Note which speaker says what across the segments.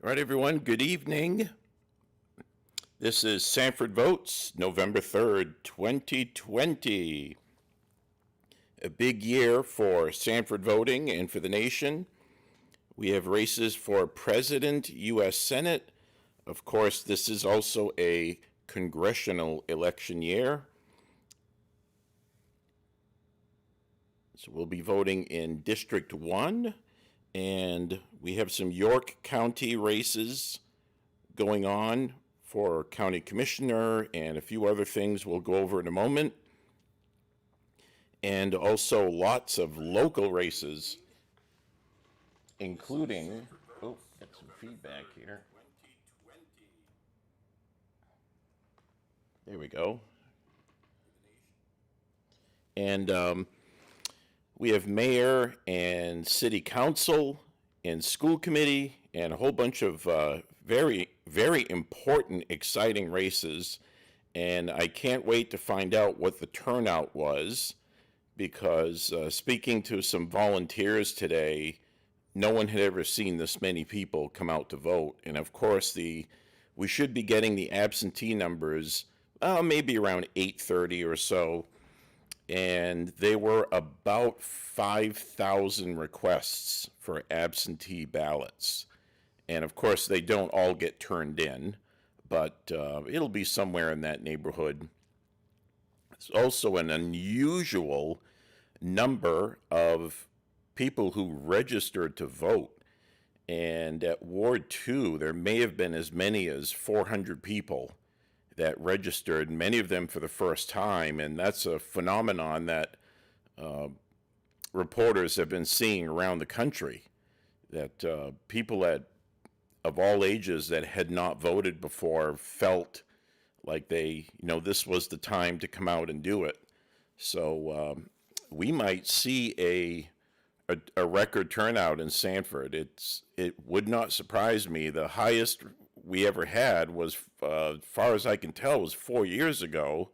Speaker 1: All right, everyone, good evening. This is Sanford Votes, November 3rd, 2020. A big year for Sanford voting and for the nation. We have races for President, U.S. Senate. Of course, this is also a congressional election year. So we'll be voting in District 1, and we have some York County races going on for county commissioner and a few other things we'll go over in a moment. And also lots of local races, including, oh, got some feedback here. There we go. And we have mayor and city council and school committee and a whole bunch of very, very important, exciting races. And I can't wait to find out what the turnout was, because speaking to some volunteers today, no one had ever seen this many people come out to vote. And of course, we should be getting the absentee numbers maybe around 8:30 or so. And there were about 5,000 requests for absentee ballots. And of course, they don't all get turned in, but it'll be somewhere in that neighborhood. It's also an unusual number of people who registered to vote. And at Ward 2, there may have been as many as 400 people that registered, many of them for the first time. And that's a phenomenon that reporters have been seeing around the country, that people of all ages that had not voted before felt like this was the time to come out and do it. So we might see a record turnout in Sanford. It would not surprise me. The highest we ever had was, as far as I can tell, was 4 years ago.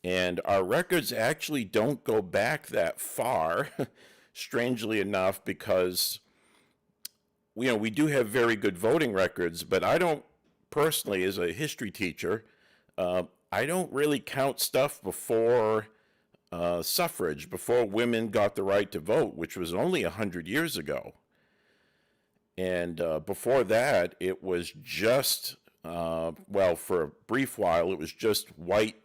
Speaker 1: And our records actually don't go back that far, strangely enough, because we do have very good voting records, but I don't personally, as a history teacher, I don't really count stuff before suffrage, before women got the right to vote, which was only 100 years ago. And before that, it was just, for a brief while, it was just white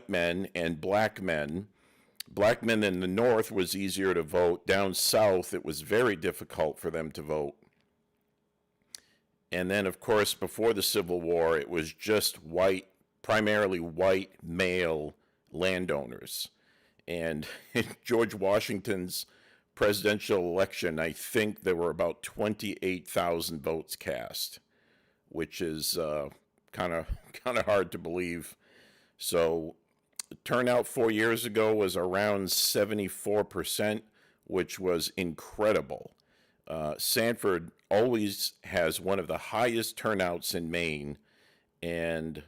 Speaker 1: men and black men. Black men in the north was easier to vote. Down south, it was very difficult for them to vote. And then, of course, before the Civil War, it was just primarily white male landowners. And in George Washington's presidential election, I think there were about 28,000 votes cast, which is kind of hard to believe. So turnout 4 years ago was around 74%, which was incredible. Sanford always has one of the highest turnouts in Maine, and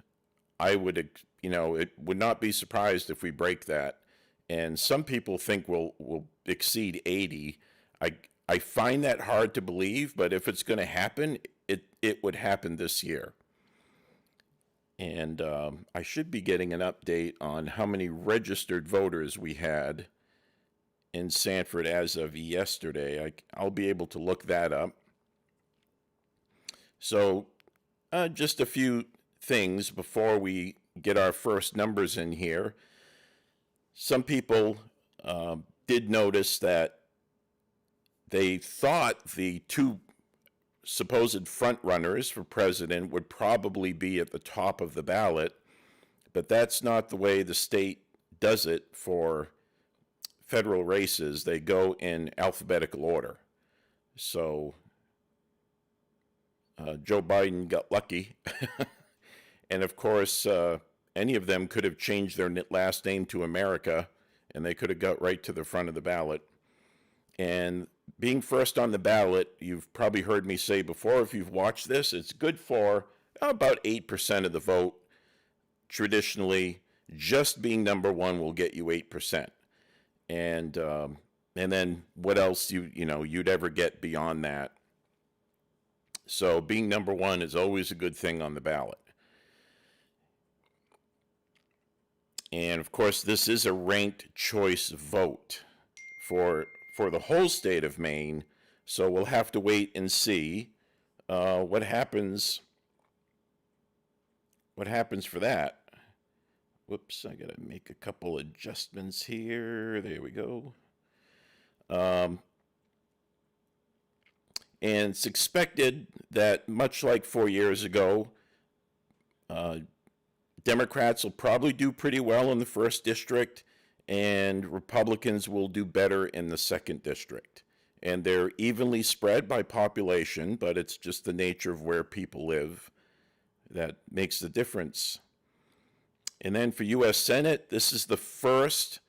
Speaker 1: it would not be surprised if we break that. And some people think we'll exceed 80. I find that hard to believe, but if it's going to happen, it would happen this year. And I should be getting an update on how many registered voters we had in Sanford as of yesterday. I'll be able to look that up. So just a few things before we get our first numbers in here. Some people did notice that they thought the two supposed front runners for president would probably be at the top of the ballot, but that's not the way the state does it for federal races. They go in alphabetical order. So Joe Biden got lucky. And of course, any of them could have changed their last name to America, and they could have got right to the front of the ballot. And being first on the ballot, you've probably heard me say before, if you've watched this, it's good for about 8% of the vote. Traditionally, just being number one will get you 8%. And then what else you'd ever get beyond that. So being number one is always a good thing on the ballot. And of course, this is a ranked choice vote for the whole state of Maine. So we'll have to wait and see what happens. What happens for that? Whoops! I gotta make a couple adjustments here. There we go. Um, and it's expected that, much like 4 years ago, uh, Democrats will probably do pretty well in the first district, and Republicans will do better in the second district. And they're evenly spread by population, but it's just the nature of where people live that makes the difference. And then for U.S. Senate, this is the first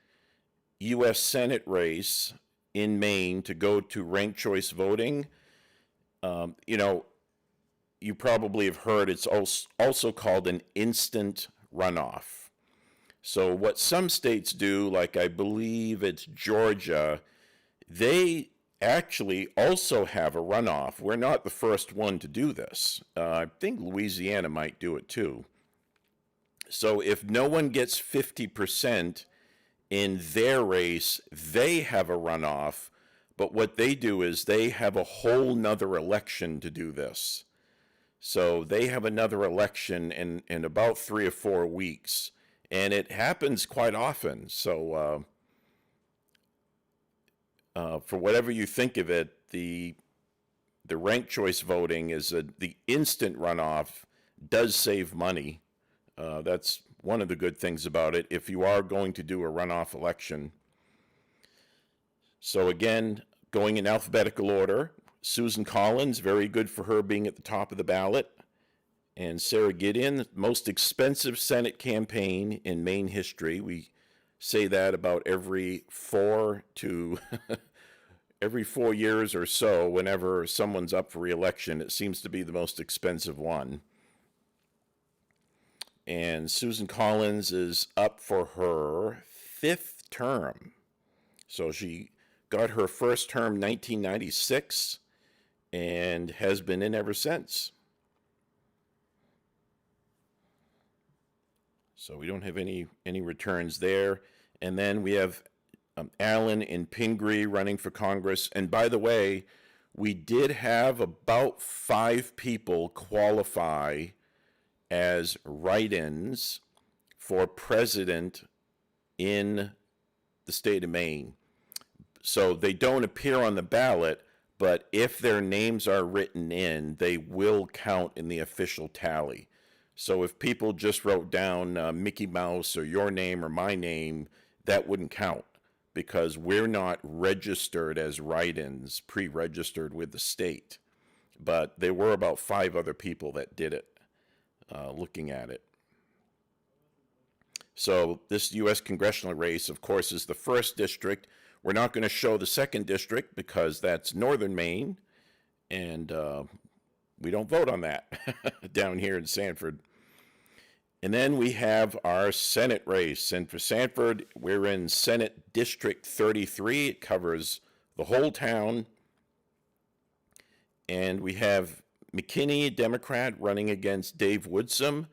Speaker 1: U.S. Senate race in Maine to go to ranked choice voting. You know, you probably have heard it's also called an instant runoff. So what some states do, like I believe it's Georgia, they actually also have a runoff. We're not the first one to do this. I think Louisiana might do it too. So if no one gets 50% in their race, they have a runoff. But what they do is they have a whole nother election to do this. So they have another election in about 3 or 4 weeks. And it happens quite often. So for whatever you think of it, the ranked choice voting is the instant runoff does save money. That's one of the good things about it if you are going to do a runoff election. So again, going in alphabetical order, Susan Collins, very good for her being at the top of the ballot. And Sarah Gideon, most expensive Senate campaign in Maine history. We say that about every 4 years or so. Whenever someone's up for re-election, it seems to be the most expensive one. And Susan Collins is up for her 5th term. So she got her first term 1996 and has been in ever since. So we don't have any returns there. And then we have Allen in Pingree running for Congress. And by the way, we did have about 5 people qualify as write-ins for president in the state of Maine. So they don't appear on the ballot, but if their names are written in, they will count in the official tally. So if people just wrote down Mickey Mouse or your name or my name, that wouldn't count because we're not registered as write-ins, pre-registered with the state. But there were about 5 other people that did it, looking at it. So this U.S. Congressional race, of course, is the first district. We're not going to show the second district because that's northern Maine, and we don't vote on that down here in Sanford. And then we have our Senate race. And for Sanford, we're in Senate District 33. It covers the whole town. And we have McKinney, Democrat, running against Dave Woodsum.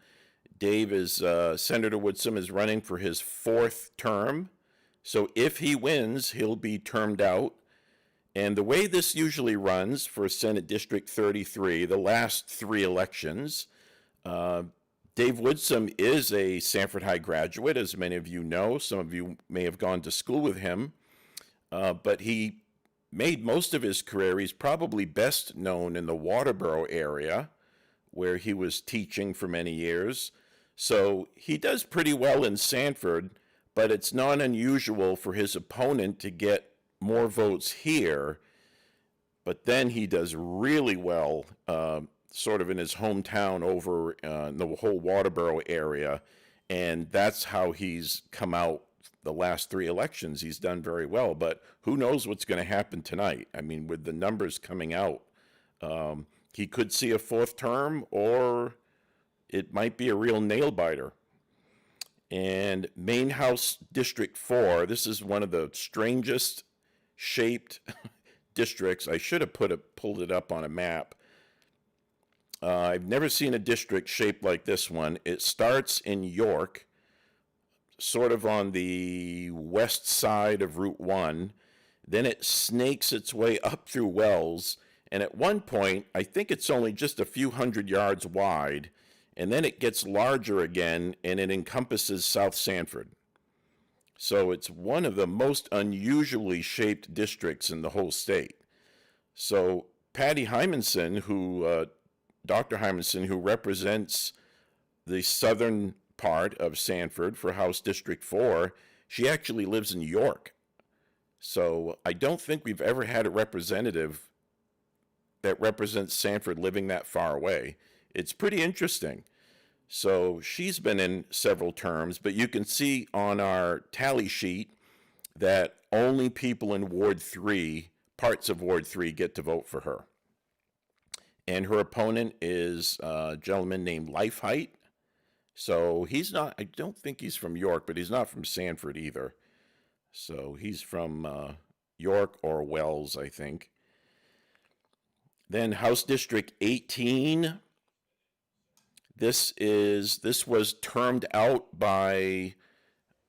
Speaker 1: Senator Woodsum is running for his 4th term. So if he wins, he'll be termed out. And the way this usually runs for Senate District 33, the last 3 elections, Dave Woodsum is a Sanford High graduate, as many of you know. Some of you may have gone to school with him. But he made most of his career, he's probably best known in the Waterboro area, where he was teaching for many years. So he does pretty well in Sanford, but it's not unusual for his opponent to get more votes here. But then he does really well sort of in his hometown over in the whole Waterboro area. And that's how he's come out the last 3 elections. He's done very well. But who knows what's going to happen tonight? I mean, with the numbers coming out, he could see a 4th term, or it might be a real nail biter. And Maine House District 4, this is one of the strangest shaped districts. I should have pulled it up on a map. I've never seen a district shaped like this one. It starts in York, sort of on the west side of Route 1. Then it snakes its way up through Wells. And at one point, I think it's only just a few hundred yards wide. And then it gets larger again, and it encompasses South Sanford. So it's one of the most unusually shaped districts in the whole state. So Patty Hymanson, Dr. Hymanson, who represents the southern part of Sanford for House District 4, she actually lives in York. So I don't think we've ever had a representative that represents Sanford living that far away. It's pretty interesting. So she's been in several terms, but you can see on our tally sheet that only people in Ward 3, parts of Ward 3, get to vote for her. And her opponent is a gentleman named Lifeheight. So he's not, I don't think he's from York, but he's not from Sanford either. So he's from York or Wells, I think. Then House District 18. This was termed out by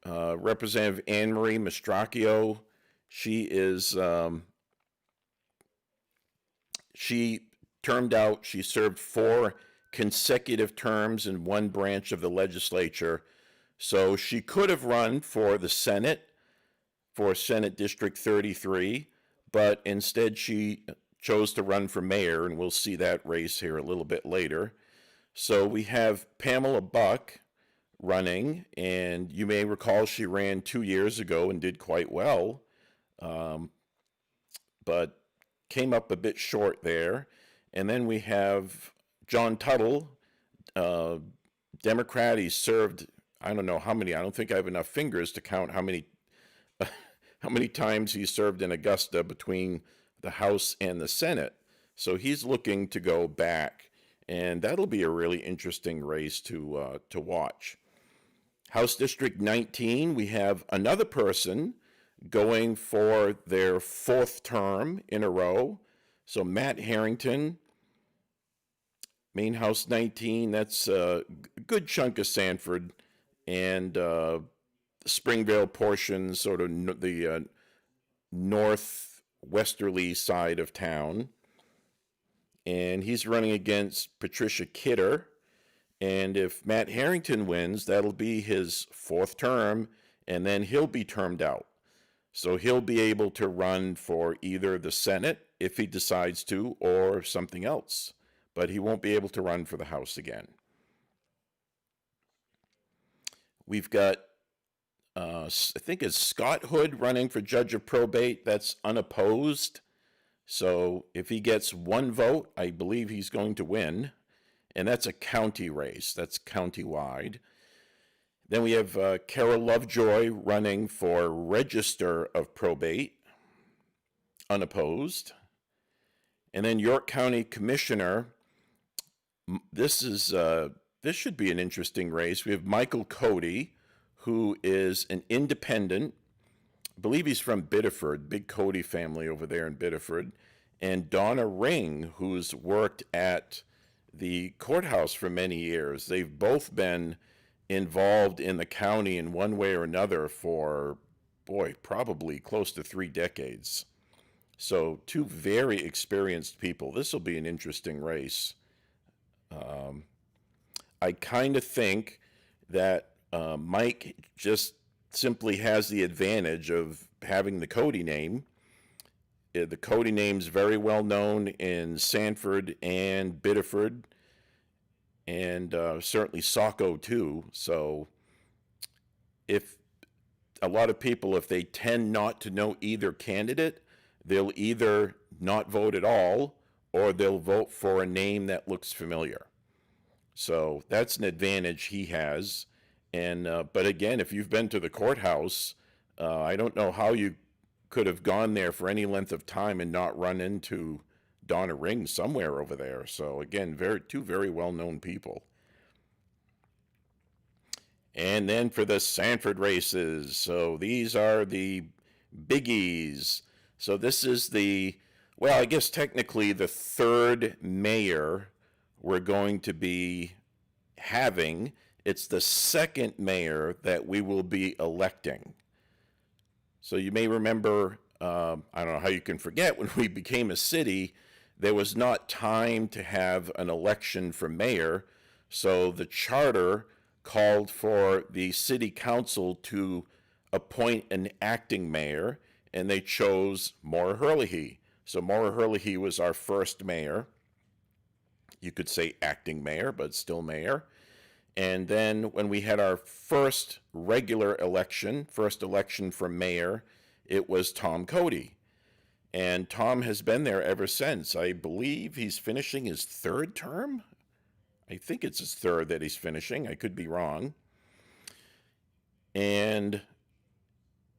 Speaker 1: Representative Anne Marie Mastracchio. She termed out. She served 4 consecutive terms in one branch of the legislature. So she could have run for the Senate, for Senate District 33, but instead she chose to run for mayor, and we'll see that race here a little bit later. So we have Pamela Buck running, and you may recall she ran 2 years ago and did quite well, but came up a bit short there. And then we have John Tuttle, Democrat. He served, I don't know how many, I don't think I have enough fingers to count how many times he served in Augusta between the House and the Senate. So he's looking to go back, and that'll be a really interesting race to watch. House District 19, we have another person going for their 4th term in a row. So Matt Harrington, Main House 19, that's a good chunk of Sanford, and Springvale portion, sort of the northwesterly side of town. And he's running against Patricia Kidder. And if Matt Harrington wins, that'll be his 4th term, and then he'll be termed out. So he'll be able to run for either the Senate, if he decides to, or something else. But he won't be able to run for the House again. We've got, I think it's Scott Hood running for Judge of Probate. That's unopposed. So if he gets 1 vote, I believe he's going to win. And that's a county race. That's countywide. Then we have Carol Lovejoy running for Register of Probate, unopposed. And then York County Commissioner. This should be an interesting race. We have Michael Cody, who is an independent. I believe he's from Biddeford, big Cody family over there in Biddeford. And Donna Ring, who's worked at the courthouse for many years. They've both been involved in the county in one way or another for, probably close to 3 decades. So 2 very experienced people. This will be an interesting race. I kind of think that Mike just simply has the advantage of having the Cody name. The Cody name's very well known in Sanford and Biddeford, and certainly Saco too. So if a lot of people, if they tend not to know either candidate, they'll either not vote at all, or they'll vote for a name that looks familiar. So that's an advantage he has. And but again, if you've been to the courthouse, I don't know how you could have gone there for any length of time and not run into Donna Ring somewhere over there. So again, 2 very well-known people. And then for the Sanford races, so these are the biggies. So this is I guess technically the 3rd mayor we're going to be having. It's the second mayor that we will be electing. So you may remember, I don't know how you can forget, when we became a city, there was not time to have an election for mayor. So the charter called for the city council to appoint an acting mayor, and they chose Maura Herlihy. So Maura Herlihy was our first mayor. You could say acting mayor, but still mayor. And then when we had our first regular election, first election for mayor, it was Tom Cody. And Tom has been there ever since. I believe he's finishing his third term. I think it's his third that he's finishing. I could be wrong. And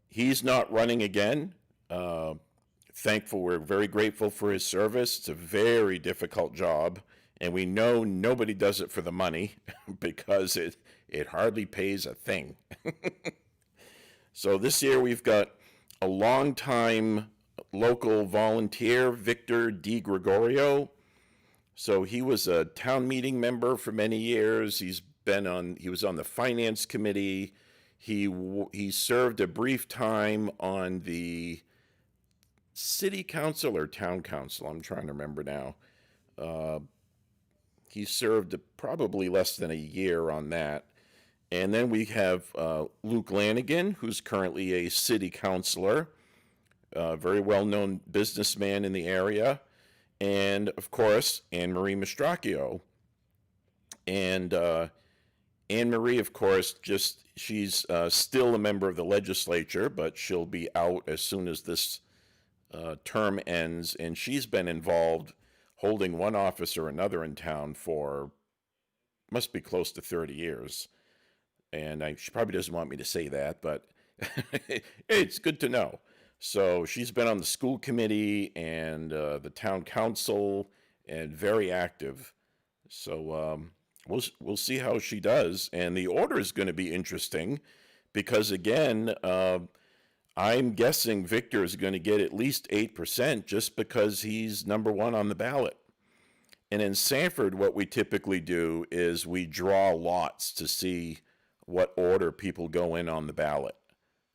Speaker 1: he's not running again. We're very grateful for his service. It's a very difficult job. And we know nobody does it for the money because it hardly pays a thing. So this year we've got a longtime local volunteer, Victor DiGregorio. So he was a town meeting member for many years. He was on the finance committee. He served a brief time on the city council or town council. I'm trying to remember now. He served probably less than a year on that. And then we have Luke Lanigan, who's currently a city councilor, a very well-known businessman in the area. And, of course, Anne Marie Mastracchio. And Anne Marie, of course, she's still a member of the legislature, but she'll be out as soon as this term ends. And she's been involved holding one office or another in town for, must be close to 30 years. And she probably doesn't want me to say that, but it's good to know. So she's been on the school committee and the town council and very active. So we'll see how she does. And the order is going to be interesting because, again, I'm guessing Victor is going to get at least 8% just because he's number one on the ballot. And in Sanford, what we typically do is we draw lots to see what order people go in on the ballot.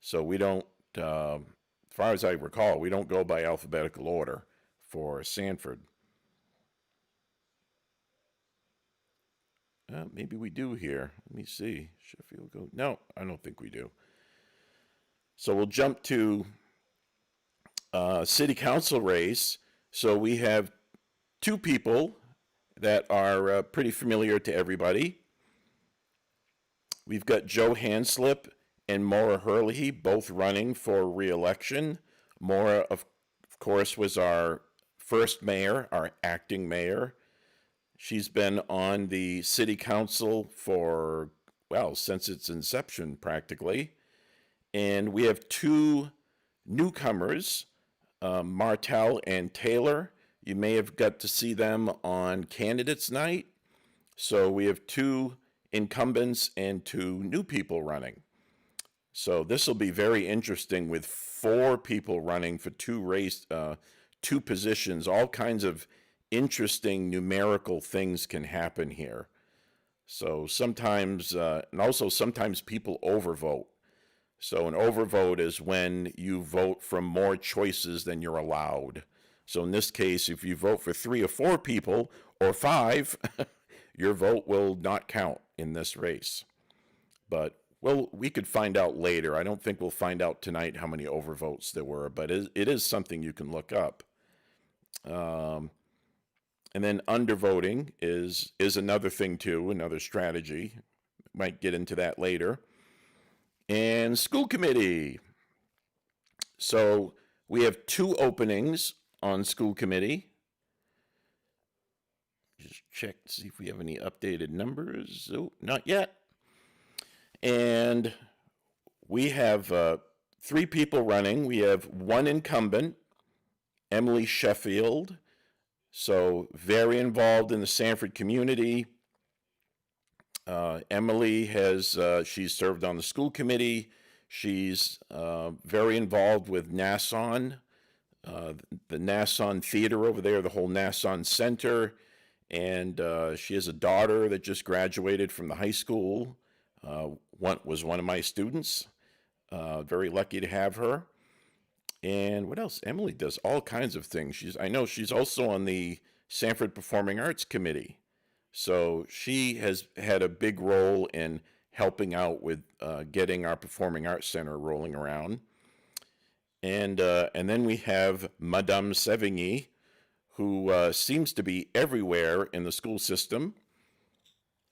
Speaker 1: So we don't, as far as I recall, we don't go by alphabetical order for Sanford. Maybe we do here. Let me see. Sheffield go. No, I don't think we do. So we'll jump to city council race. So we have two people that are pretty familiar to everybody. We've got Joe Hanslip and Maura Herlihy both running for re-election. Maura, of course, was our first mayor, our acting mayor. She's been on the city council for, well, since its inception practically. And we have two newcomers, Martel and Taylor. You may have got to see them on Candidates Night. So we have two incumbents and two new people running. So this will be very interesting with four people running for two positions. All kinds of interesting numerical things can happen here. So sometimes, and also sometimes people overvote. So an overvote is when you vote from more choices than you're allowed. So in this case, if you vote for 3 or 4 people or 5, your vote will not count in this race. But we could find out later. I don't think we'll find out tonight how many overvotes there were, but it is something you can look up. And then undervoting is another thing too, another strategy. Might get into that later. And school committee. So we have 2 openings on school committee. Just check to see if we have any updated numbers. Oh, not yet. And we have 3 people running. We have 1 incumbent, Emily Sheffield. So very involved in the Sanford community. Emily she's served on the school committee. She's very involved with Nasson, the Nasson Theater over there, the whole Nasson Center. And she has a daughter that just graduated from the high school. Was one of my students. Very lucky to have her. And what else? Emily does all kinds of things. I know she's also on the Sanford Performing Arts Committee. So she has had a big role in helping out with getting our Performing Arts Center rolling around. And then we have Madame Sevigny, who seems to be everywhere in the school system.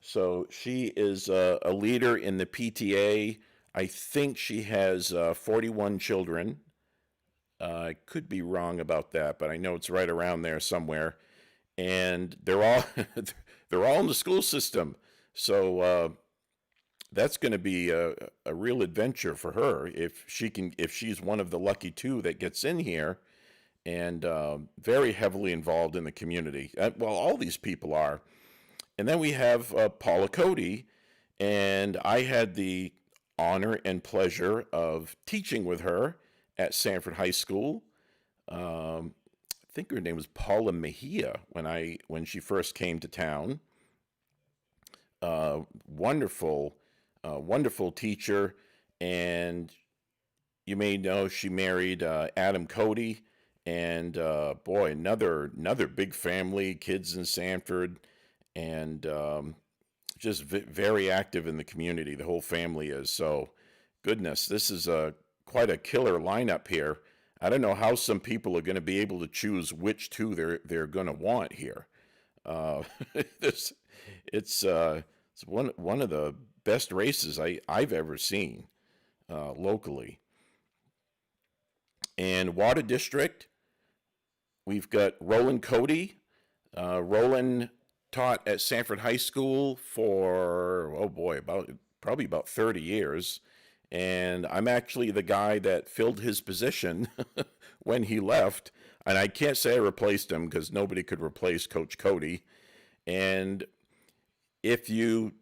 Speaker 1: So she is a leader in the PTA. I think she has 41 children. I could be wrong about that, but I know it's right around there somewhere. And they're all they're all in the school system. So that's going to be a real adventure for her if she's one of the lucky two that gets in here, and very heavily involved in the community. Well, all these people are. And then we have Paula Cody, and I had the honor and pleasure of teaching with her at Sanford High School. I think her name was Paula Mejia when she first came to town. Wonderful teacher, and you may know she married Adam Cody, and boy, another big family, kids in Sanford, and just very active in the community. The whole family is. So, goodness, this is quite a killer lineup here. I don't know how some people are going to be able to choose which two they're going to want here. It's one of the best races I've ever seen locally. And Water District, we've got Roland Cody. Roland taught at Sanford High School for, oh boy, probably about 30 years. And I'm actually the guy that filled his position when he left. And I can't say I replaced him because nobody could replace Coach Cody. And if you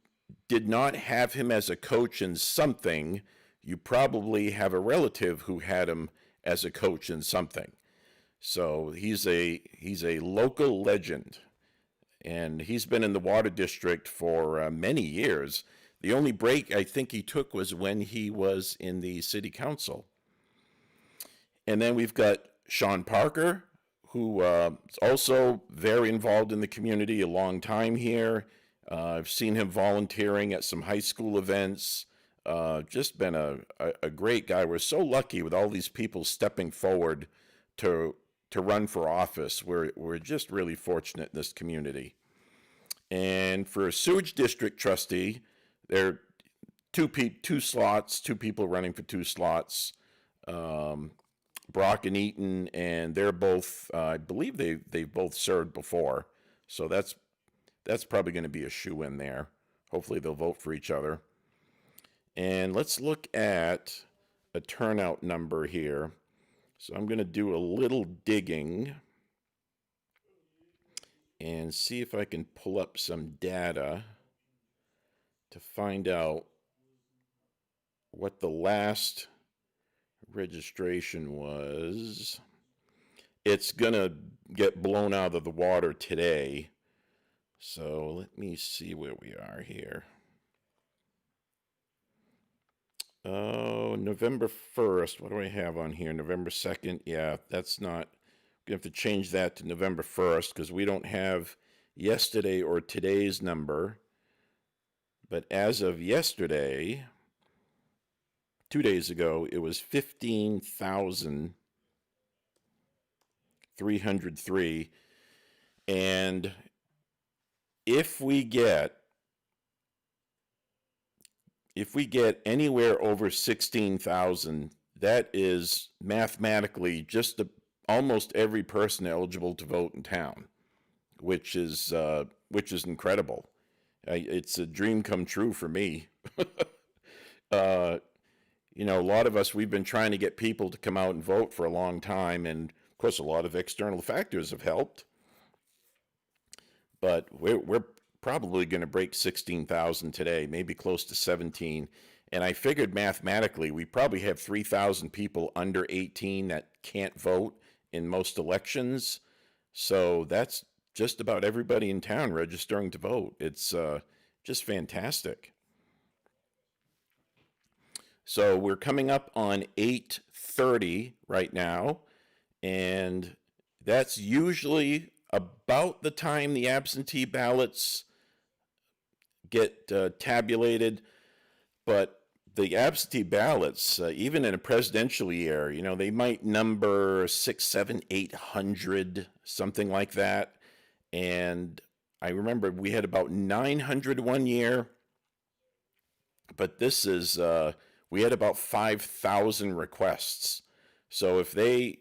Speaker 1: did not have him as a coach in something, you probably have a relative who had him as a coach in something. So he's a local legend. And he's been in the Water District for many years. The only break I think he took was when he was in the city council. And then we've got Sean Parker, who is also very involved in the community, a long time here. I've seen him volunteering at some high school events. Just been a great guy. We're so lucky with all these people stepping forward to run for office. We're just really fortunate in this community. And for a sewage district trustee, there are two slots, two people running for two slots, Brock and Eaton, and they're both, I believe they've both served before, so that's probably going to be a shoe-in there. Hopefully they'll vote for each other. And let's look at a turnout number here. So I'm going to do a little digging and see if I can pull up some data to find out what the last registration was. It's going to get blown out of the water today. So let me see where we are here. Oh, November 1st. What do I have on here? November 2nd. Yeah, that's not. We have to change that to November 1st because we don't have yesterday or today's number. But as of yesterday, 2 days ago, it was 15,303. And if we get anywhere over 16,000, that is mathematically just almost every person eligible to vote in town, which is incredible. It's a dream come true for me. A lot of us, we've been trying to get people to come out and vote for a long time, and of course a lot of external factors have helped, but we're probably going to break 16,000 today, maybe close to 17. And I figured mathematically we probably have 3,000 people under 18 that can't vote in most elections. So that's just about everybody in town registering to vote. It's just fantastic. So we're coming up on 8:30 right now, and that's usually about the time the absentee ballots get tabulated. But the absentee ballots, even in a presidential year, they might number six, seven, 800, something like that. And I remember we had about 900 one year, but we had about 5,000 requests. So if they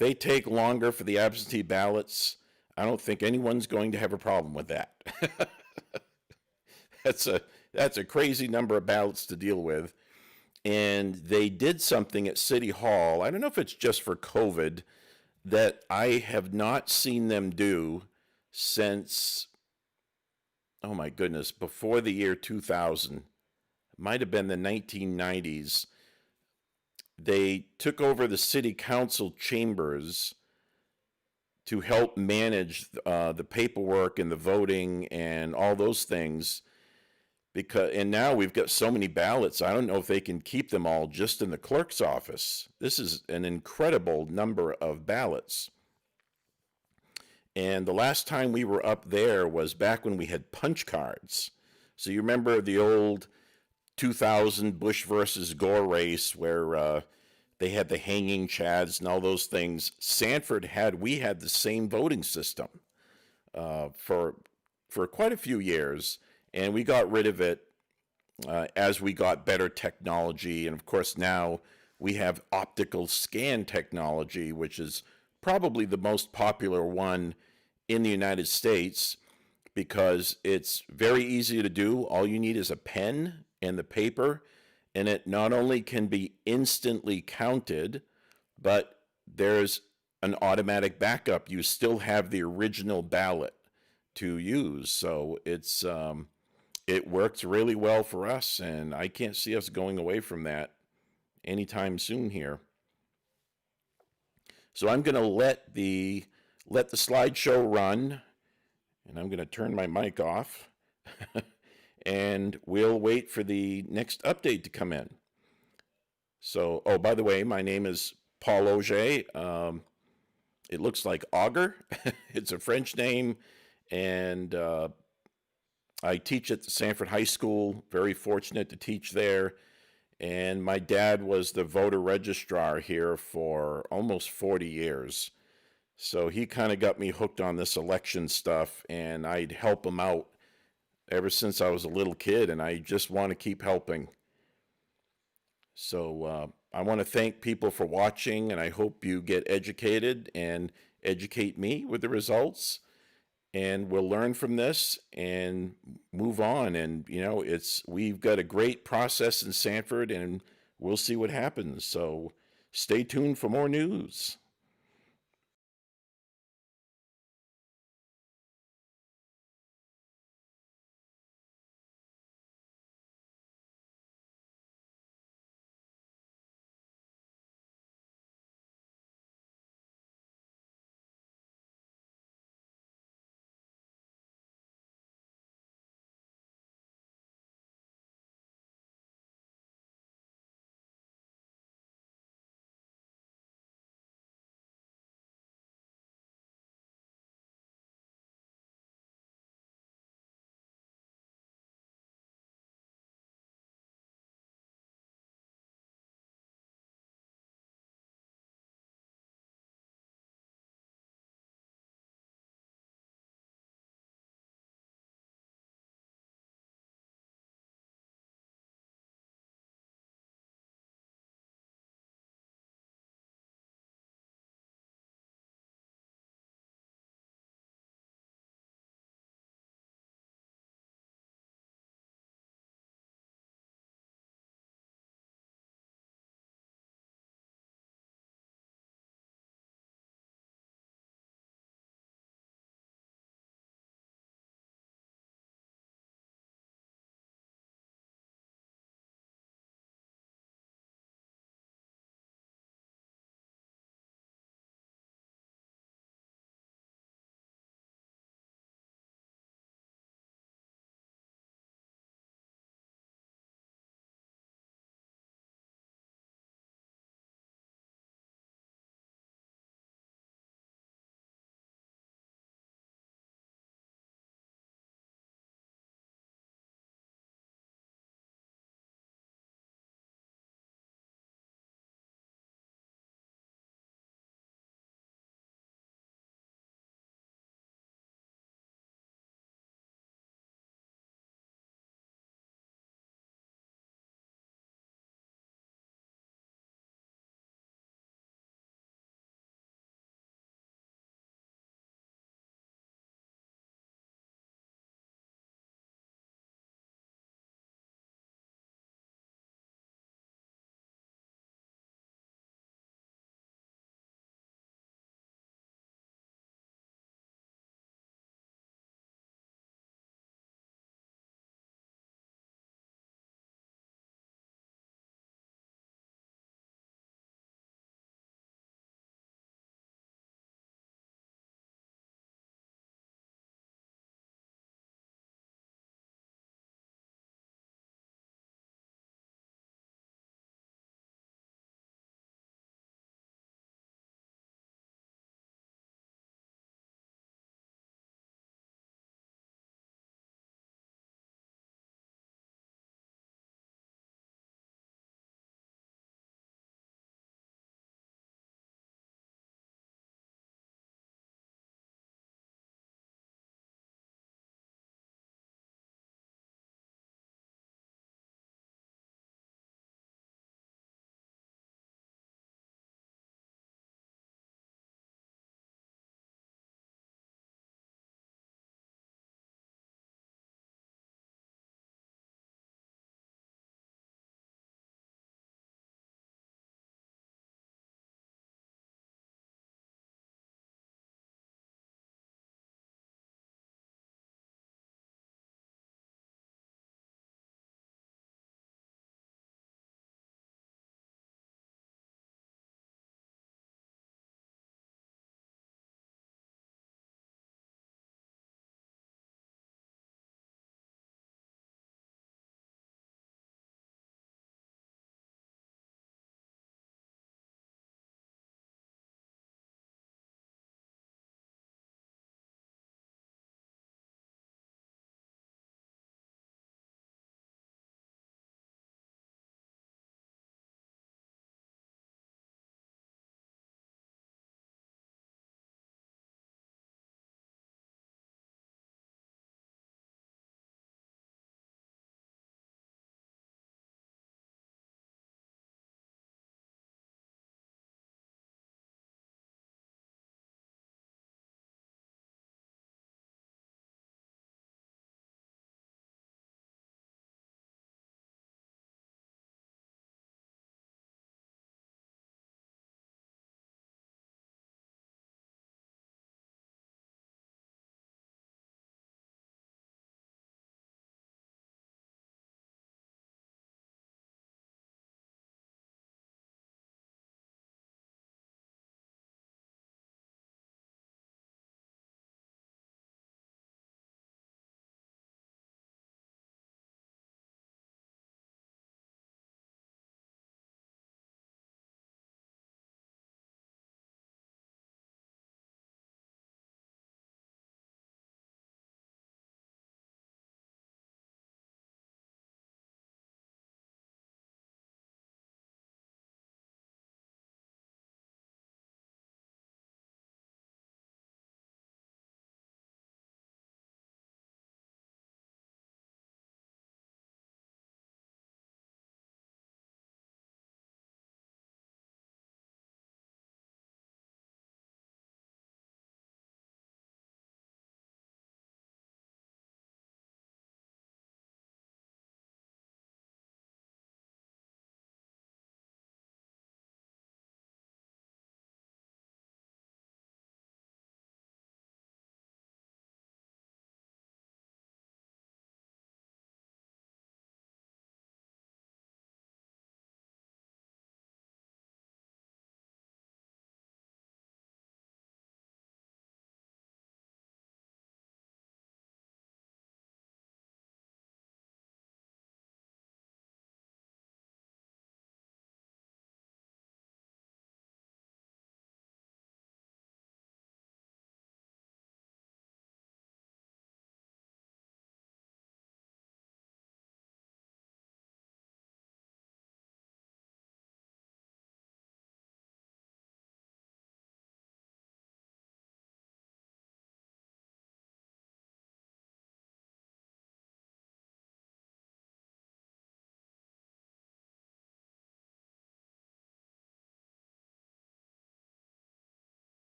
Speaker 1: take longer for the absentee ballots, I don't think anyone's going to have a problem with that. that's a that's a crazy number of ballots to deal with. And they did something at City Hall. I don't know if it's just for COVID that I have not seen them do since, oh my goodness, before the year 2000. Might have been the 1990s. They took over the city council chambers to help manage the paperwork and the voting and all those things. And now we've got so many ballots, I don't know if they can keep them all just in the clerk's office. This is an incredible number of ballots. And the last time we were up there was back when we had punch cards. So you remember the old 2000 Bush versus Gore race where they had the hanging chads and all those things. We had the same voting system for quite a few years, and we got rid of it as we got better technology. And of course, now we have optical scan technology, which is probably the most popular one in the United States because it's very easy to do. All you need is a pen and the paper, and it not only can be instantly counted, but there's an automatic backup. You still have the original ballot to use. So it works really well for us, and I can't see us going away from that anytime soon here. So I'm going to let the slideshow run, and I'm going to turn my mic off, and we'll wait for the next update to come in. So, oh, by the way, my name is Paul Auger. It looks like Auger. It's a French name, and I teach at the Sanford High School. Very fortunate to teach there. And my dad was the voter registrar here for almost 40 years. So he kind of got me hooked on this election stuff, and I'd help him out ever since I was a little kid, and I just want to keep helping. So I want to thank people for watching, and I hope you get educated and educate me with the results. And we'll learn from this and move on. And we've got a great process in Sanford, and we'll see what happens. So stay tuned for more news.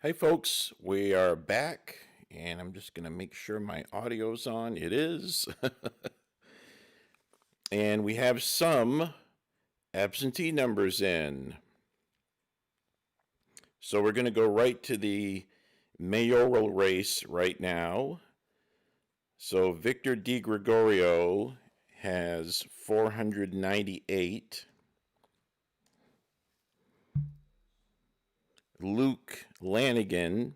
Speaker 1: Hey folks, we are back, and I'm just going to make sure my audio's on. It is. And we have some absentee numbers in. So we're going to go right to the mayoral race right now. So Victor DiGregorio has 498. Luke Lanigan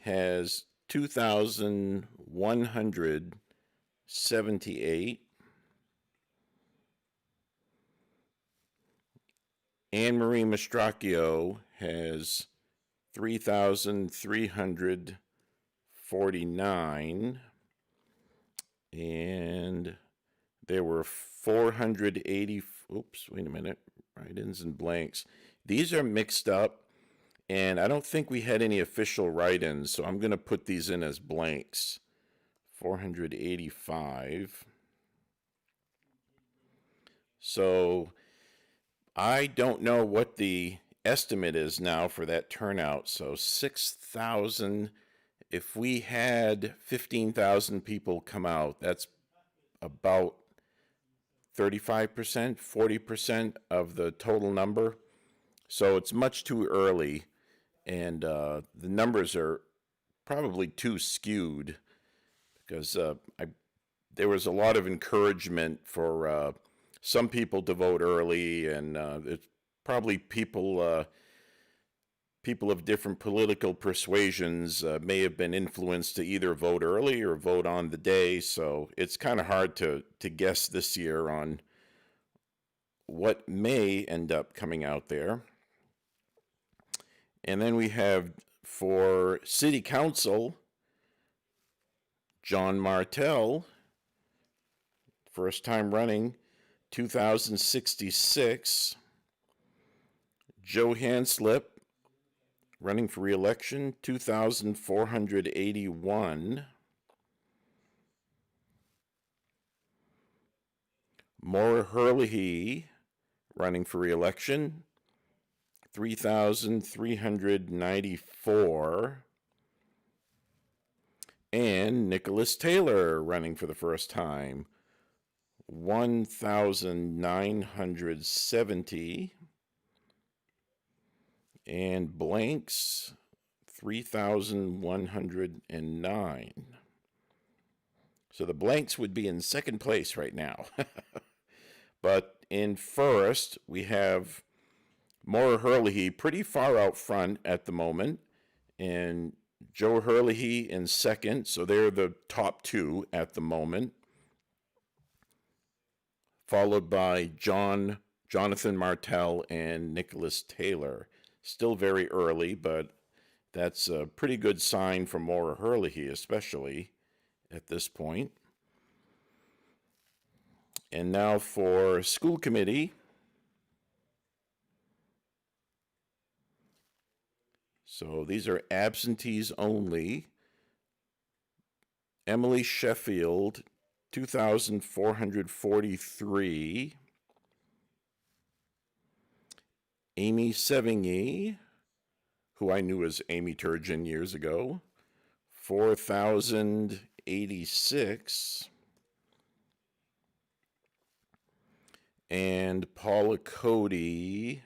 Speaker 1: has 2,178. Anne Marie Mastracchio has 3,349. And there were 480. Oops, wait a minute. Write-ins and blanks. These are mixed up, and I don't think we had any official write-ins, so I'm going to put these in as blanks. 485. So I don't know what the estimate is now for that turnout. So 6,000. If we had 15,000 people come out, that's about 35%, 40% of the total number. So it's much too early, and the numbers are probably too skewed because there was a lot of encouragement for some people to vote early, and it's probably people of different political persuasions may have been influenced to either vote early or vote on the day. So it's kind of hard to guess this year on what may end up coming out there. And then we have for City Council, John Martell, first time running, 2,066. Joe Hanslip, running for re-election, 2,481. Maura Herlihy, running for re-election, 3,394. And Nicholas Taylor, running for the first time, 1,970. And blanks, 3,109. So the blanks would be in second place right now. But in first, we have Maura Herlihy pretty far out front at the moment, and Joe Herlihy in second, so they're the top two at the moment, followed by Jonathan Martell and Nicholas Taylor. Still very early, but that's a pretty good sign for Maura Herlihy, especially at this point. And now for school committee. So these are absentees only. Emily Sheffield, 2,443. Amy Sevigny, who I knew as Amy Turgeon years ago, 4,086. And Paula Cody,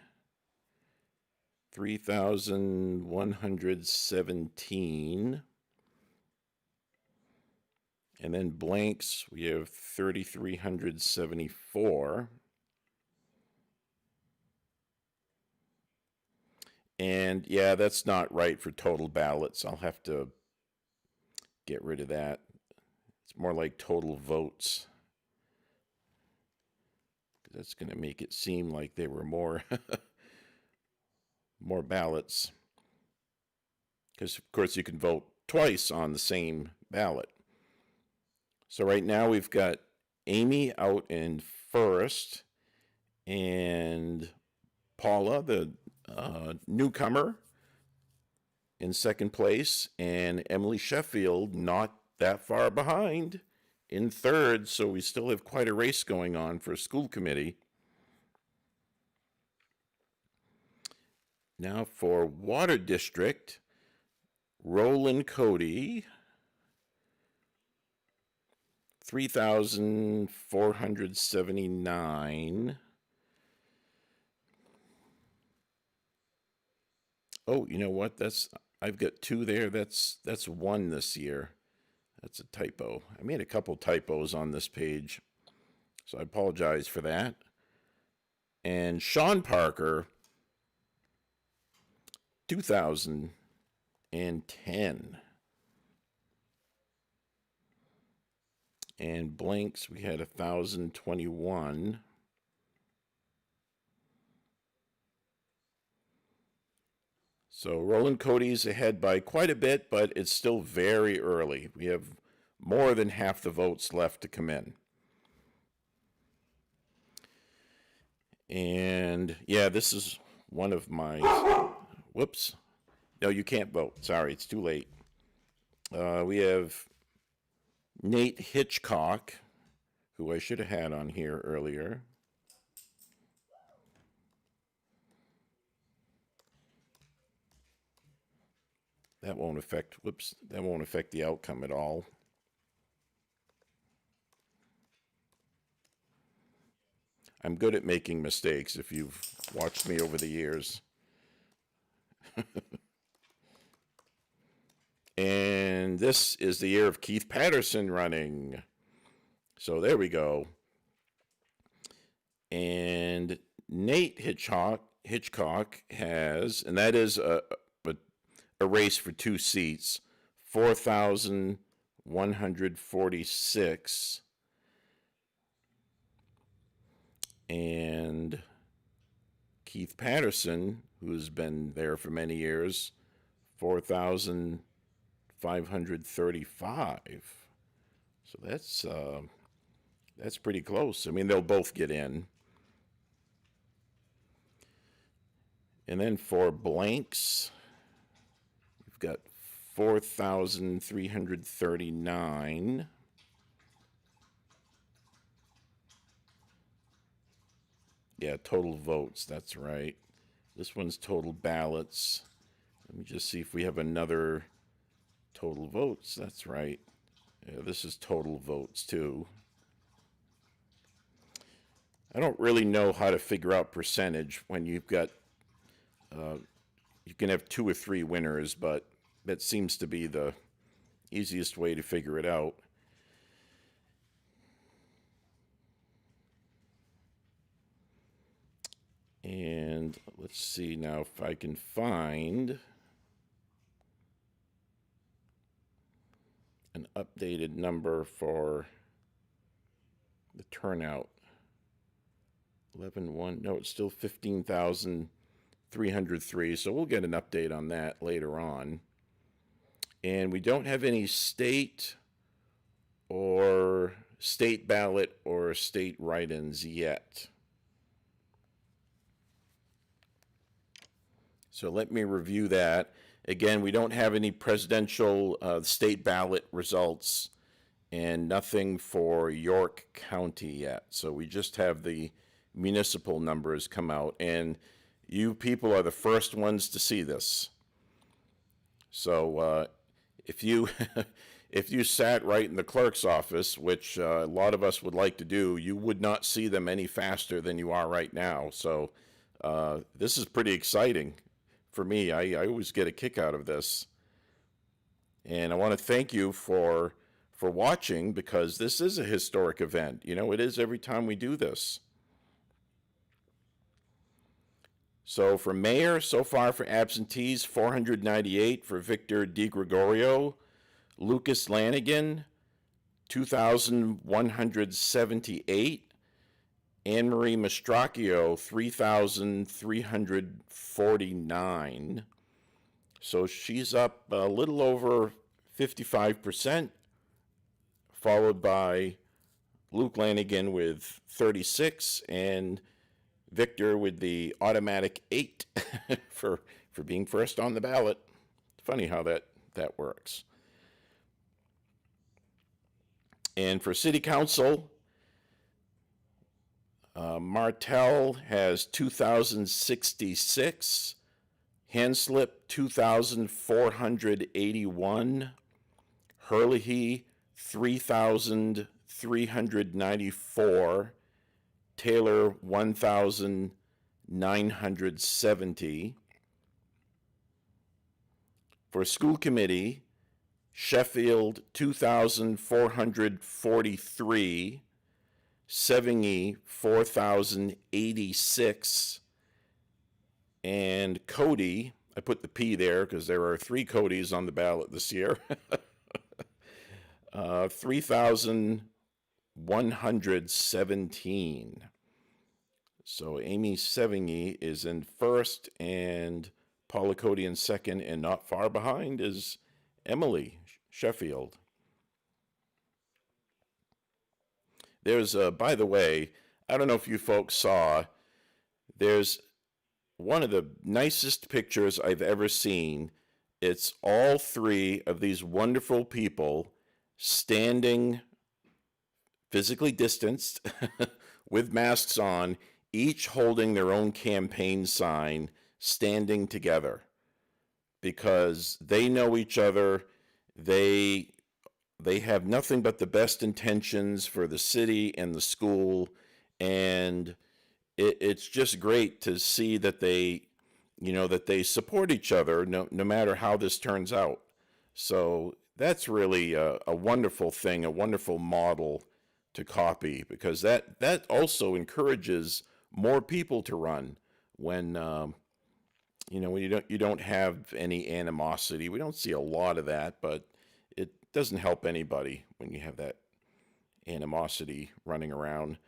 Speaker 1: 3,117. And then blanks, we have 3,374. And yeah, that's not right for total ballots. I'll have to get rid of that. It's more like total votes. That's going to make it seem like there were more more ballots. Because, of course, you can vote twice on the same ballot. So right now we've got Amy out in first, and Paula, the newcomer, in second place, and Emily Sheffield not that far behind in third. So we still have quite a race going on for school committee. Now for water district, Roland Cody, 3,479. Oh, you know what? I've got two there. That's one this year. That's a typo. I made a couple typos on this page, so I apologize for that. And Sean Parker, 2010. And blanks, we had 1,021. So Roland Cody's ahead by quite a bit, but it's still very early. We have more than half the votes left to come in. And yeah, this is one of my, whoops. No, you can't vote. Sorry, it's too late. We have Nate Hitchcock, who I should have had on here earlier. That won't affect the outcome at all. I'm good at making mistakes if you've watched me over the years. And this is the year of Keith Patterson running. So there we go. And Nate Hitchcock has, and that is a race for 2 seats, 4,146. And Keith Patterson, who's been there for many years, 4,535. So that's pretty close. I mean, they'll both get in. And then for blanks, we've got 4,339. Yeah, total votes, that's right. This one's total ballots. Let me just see if we have another total votes. That's right. Yeah, this is total votes too. I don't really know how to figure out percentage when you've got, you can have 2 or 3 winners, but that seems to be the easiest way to figure it out. And let's see now if I can find an updated number for the turnout. 11,1, no, it's still 15,303. So we'll get an update on that later on. And we don't have any state ballot or state write-ins yet. So let me review that. Again, we don't have any presidential state ballot results and nothing for York County yet. So we just have the municipal numbers come out. And you people are the first ones to see this. So if you if you sat right in the clerk's office, which a lot of us would like to do, you would not see them any faster than you are right now. So this is pretty exciting. For me, I always get a kick out of this. And I want to thank you for watching, because this is a historic event. You know, it is every time we do this. So for mayor, so far for absentees, 498 for Victor DiGregorio. Lucas Lanigan, 2,178. Anne Marie Mastracchio, 3,349. So she's up a little over 55%, followed by Luke Lanigan with 36, and Victor with the automatic 8 for being first on the ballot. Funny how that works. And for city council, Martell has 2,066. Hanslip 2,481, Hurley 3,394, Taylor 1,970. For school committee, Sheffield 2,443, Sevigny 4,086, and Cody, I put the P there because there are 3 Codys on the ballot this year, 3,117. So Amy Sevigny is in first, and Paula Cody in second, and not far behind is Emily Sheffield. There's, by the way, I don't know if you folks saw, there's one of the nicest pictures I've ever seen. It's all 3 of these wonderful people standing physically distanced with masks on, each holding their own campaign sign, standing together because they know each other. They have nothing but the best intentions for the city and the school, and it's just great to see that they support each other no matter how this turns out. So that's really a wonderful thing, a wonderful model to copy, because that also encourages more people to run when when you don't have any animosity. We don't see a lot of that, but it doesn't help anybody when you have that animosity running around.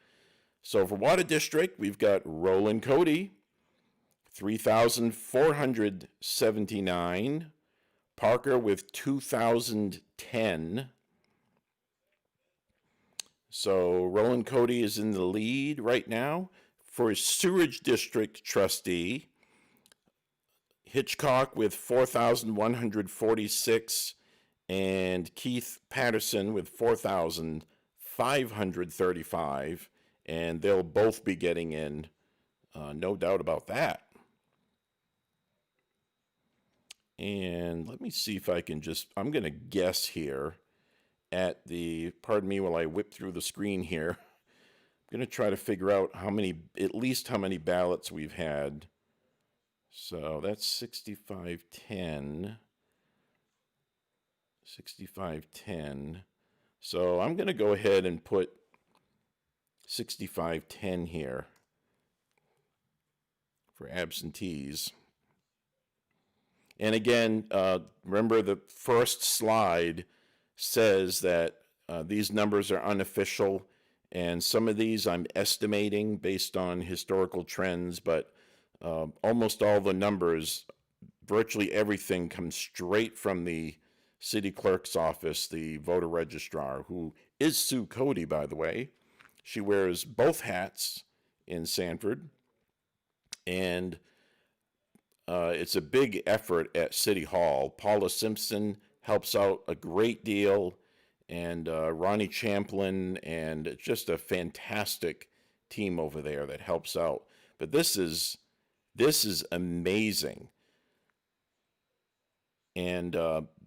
Speaker 1: So for Water District, we've got Roland Cody, 3,479. Parker with 2,010. So Roland Cody is in the lead right now. For Sewerage District Trustee, Hitchcock with 4,146, and Keith Patterson with 4,535, and they'll both be getting in, no doubt about that. And let me see if I can I'm going to guess here pardon me while I whip through the screen here. I'm going to try to figure out at least how many ballots we've had. So that's 6510. 6510. So I'm going to go ahead and put 6510 here for absentees. And again, remember the first slide says that these numbers are unofficial, and some of these I'm estimating based on historical trends, but almost all the numbers, virtually everything comes straight from the city clerk's office, the voter registrar, who is Sue Cody, by the way. She wears both hats in Sanford, and it's a big effort at City Hall. Paula Simpson helps out a great deal, and Ronnie Champlin, and it's just a fantastic team over there that helps out. But this is amazing. And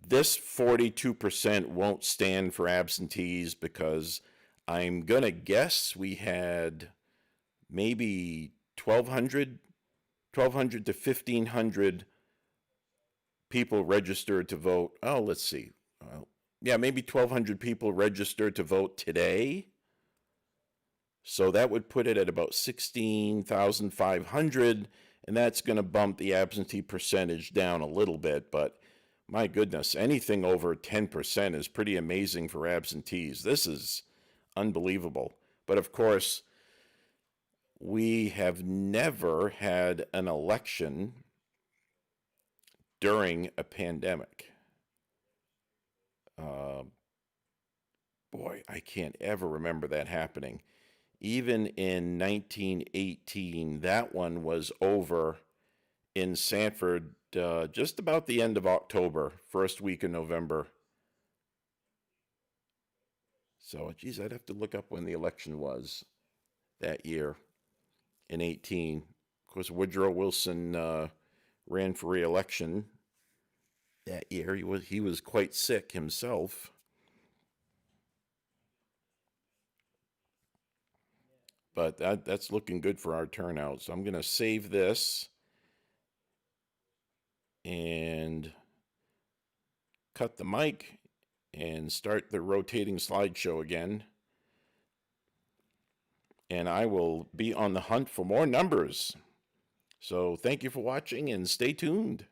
Speaker 1: this 42% won't stand for absentees, because I'm going to guess we had maybe 1,200 to 1,500 people registered to vote. Oh, let's see. Maybe 1,200 people registered to vote today. So that would put it at about 16,500, and that's going to bump the absentee percentage down a little bit. But my goodness, anything over 10% is pretty amazing for absentees. This is unbelievable. But of course, we have never had an election during a pandemic. Boy, I can't ever remember that happening. Even in 1918, that one was over in Sanford just about the end of October, first week of November. So, geez, I'd have to look up when the election was that year in 18. Of course, Woodrow Wilson ran for re-election that year. He was quite sick himself. But that's looking good for our turnout. So I'm going to save this and cut the mic and start the rotating slideshow again. And I will be on the hunt for more numbers. So thank you for watching and stay tuned.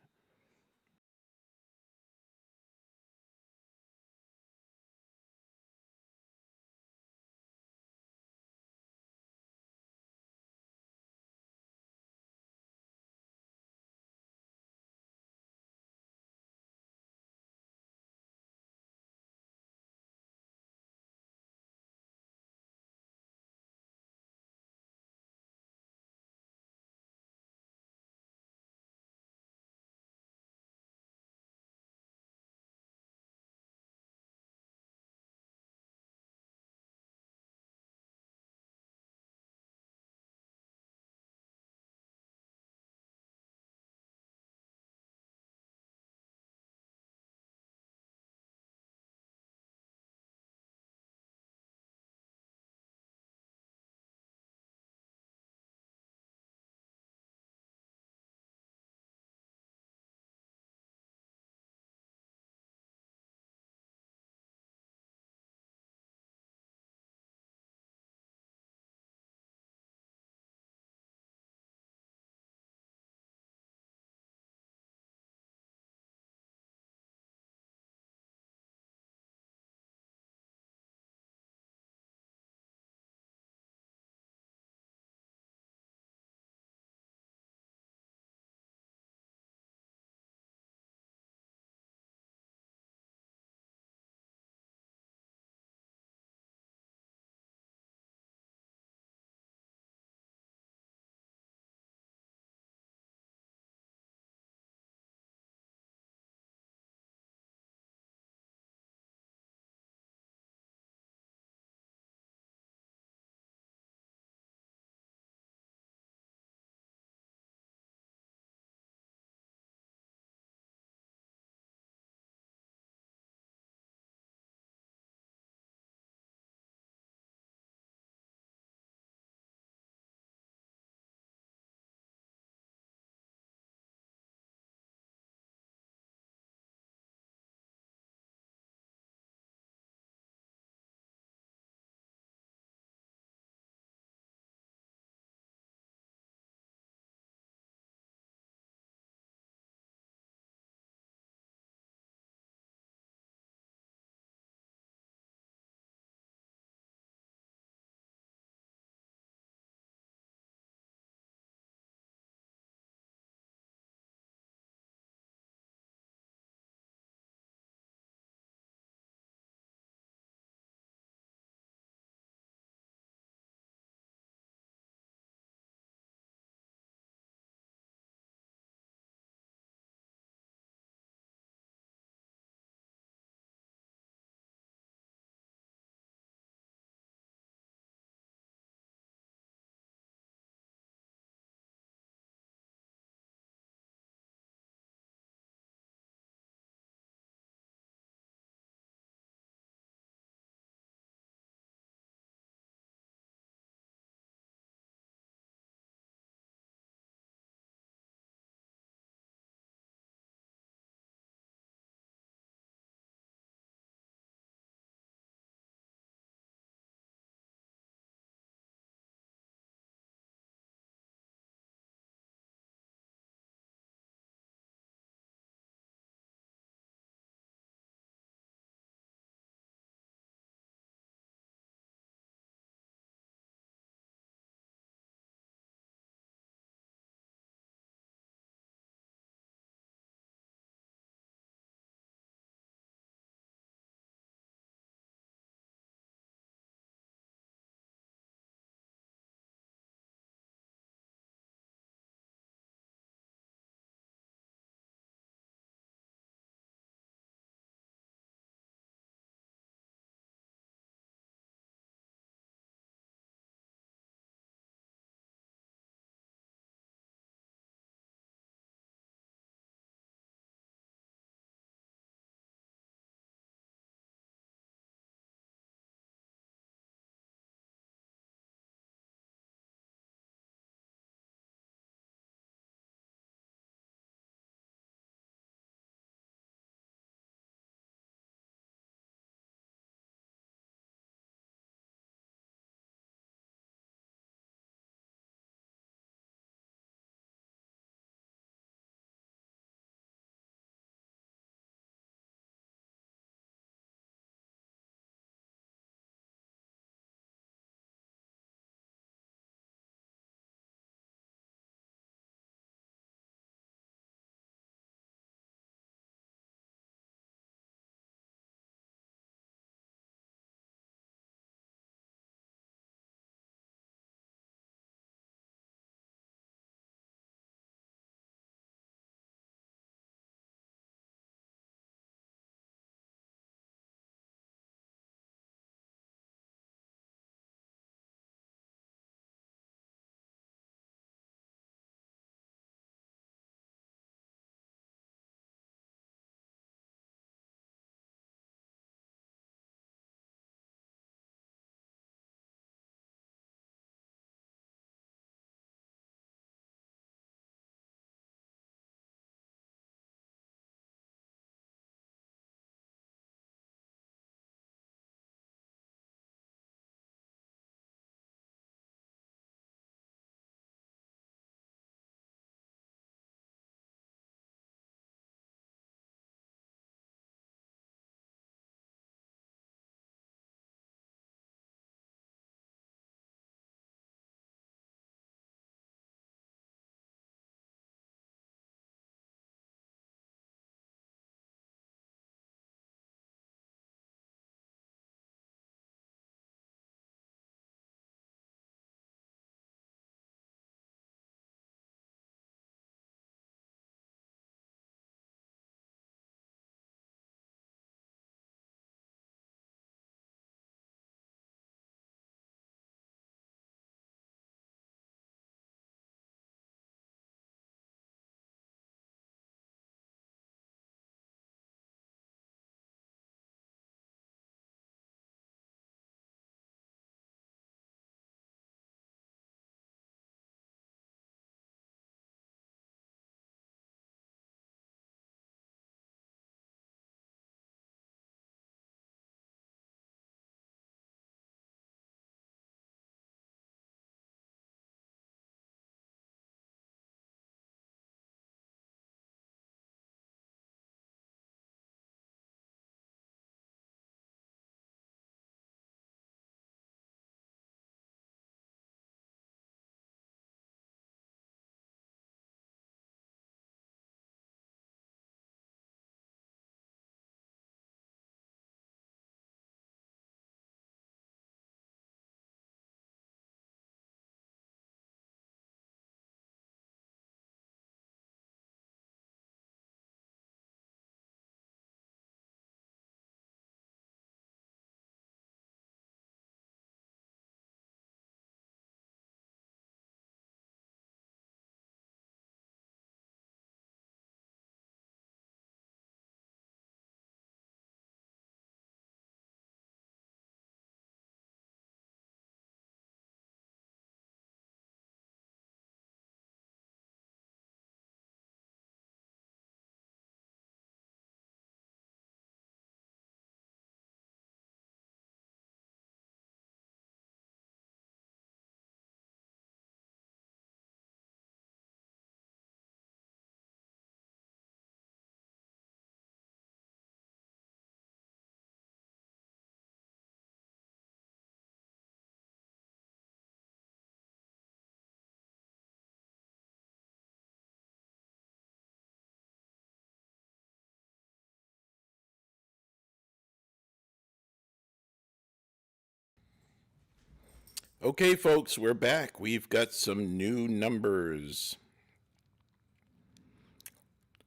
Speaker 1: Okay, folks, we're back. We've got some new numbers.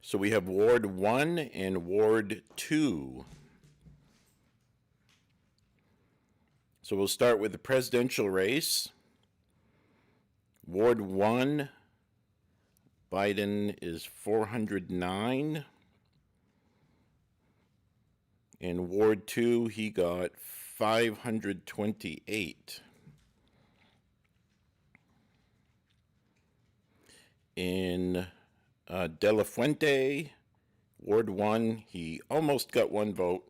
Speaker 1: So we have Ward 1 and Ward 2. So we'll start with the presidential race. Ward 1, Biden is 409. In Ward 2, he got 528. In De La Fuente, Ward 1, he almost got one vote.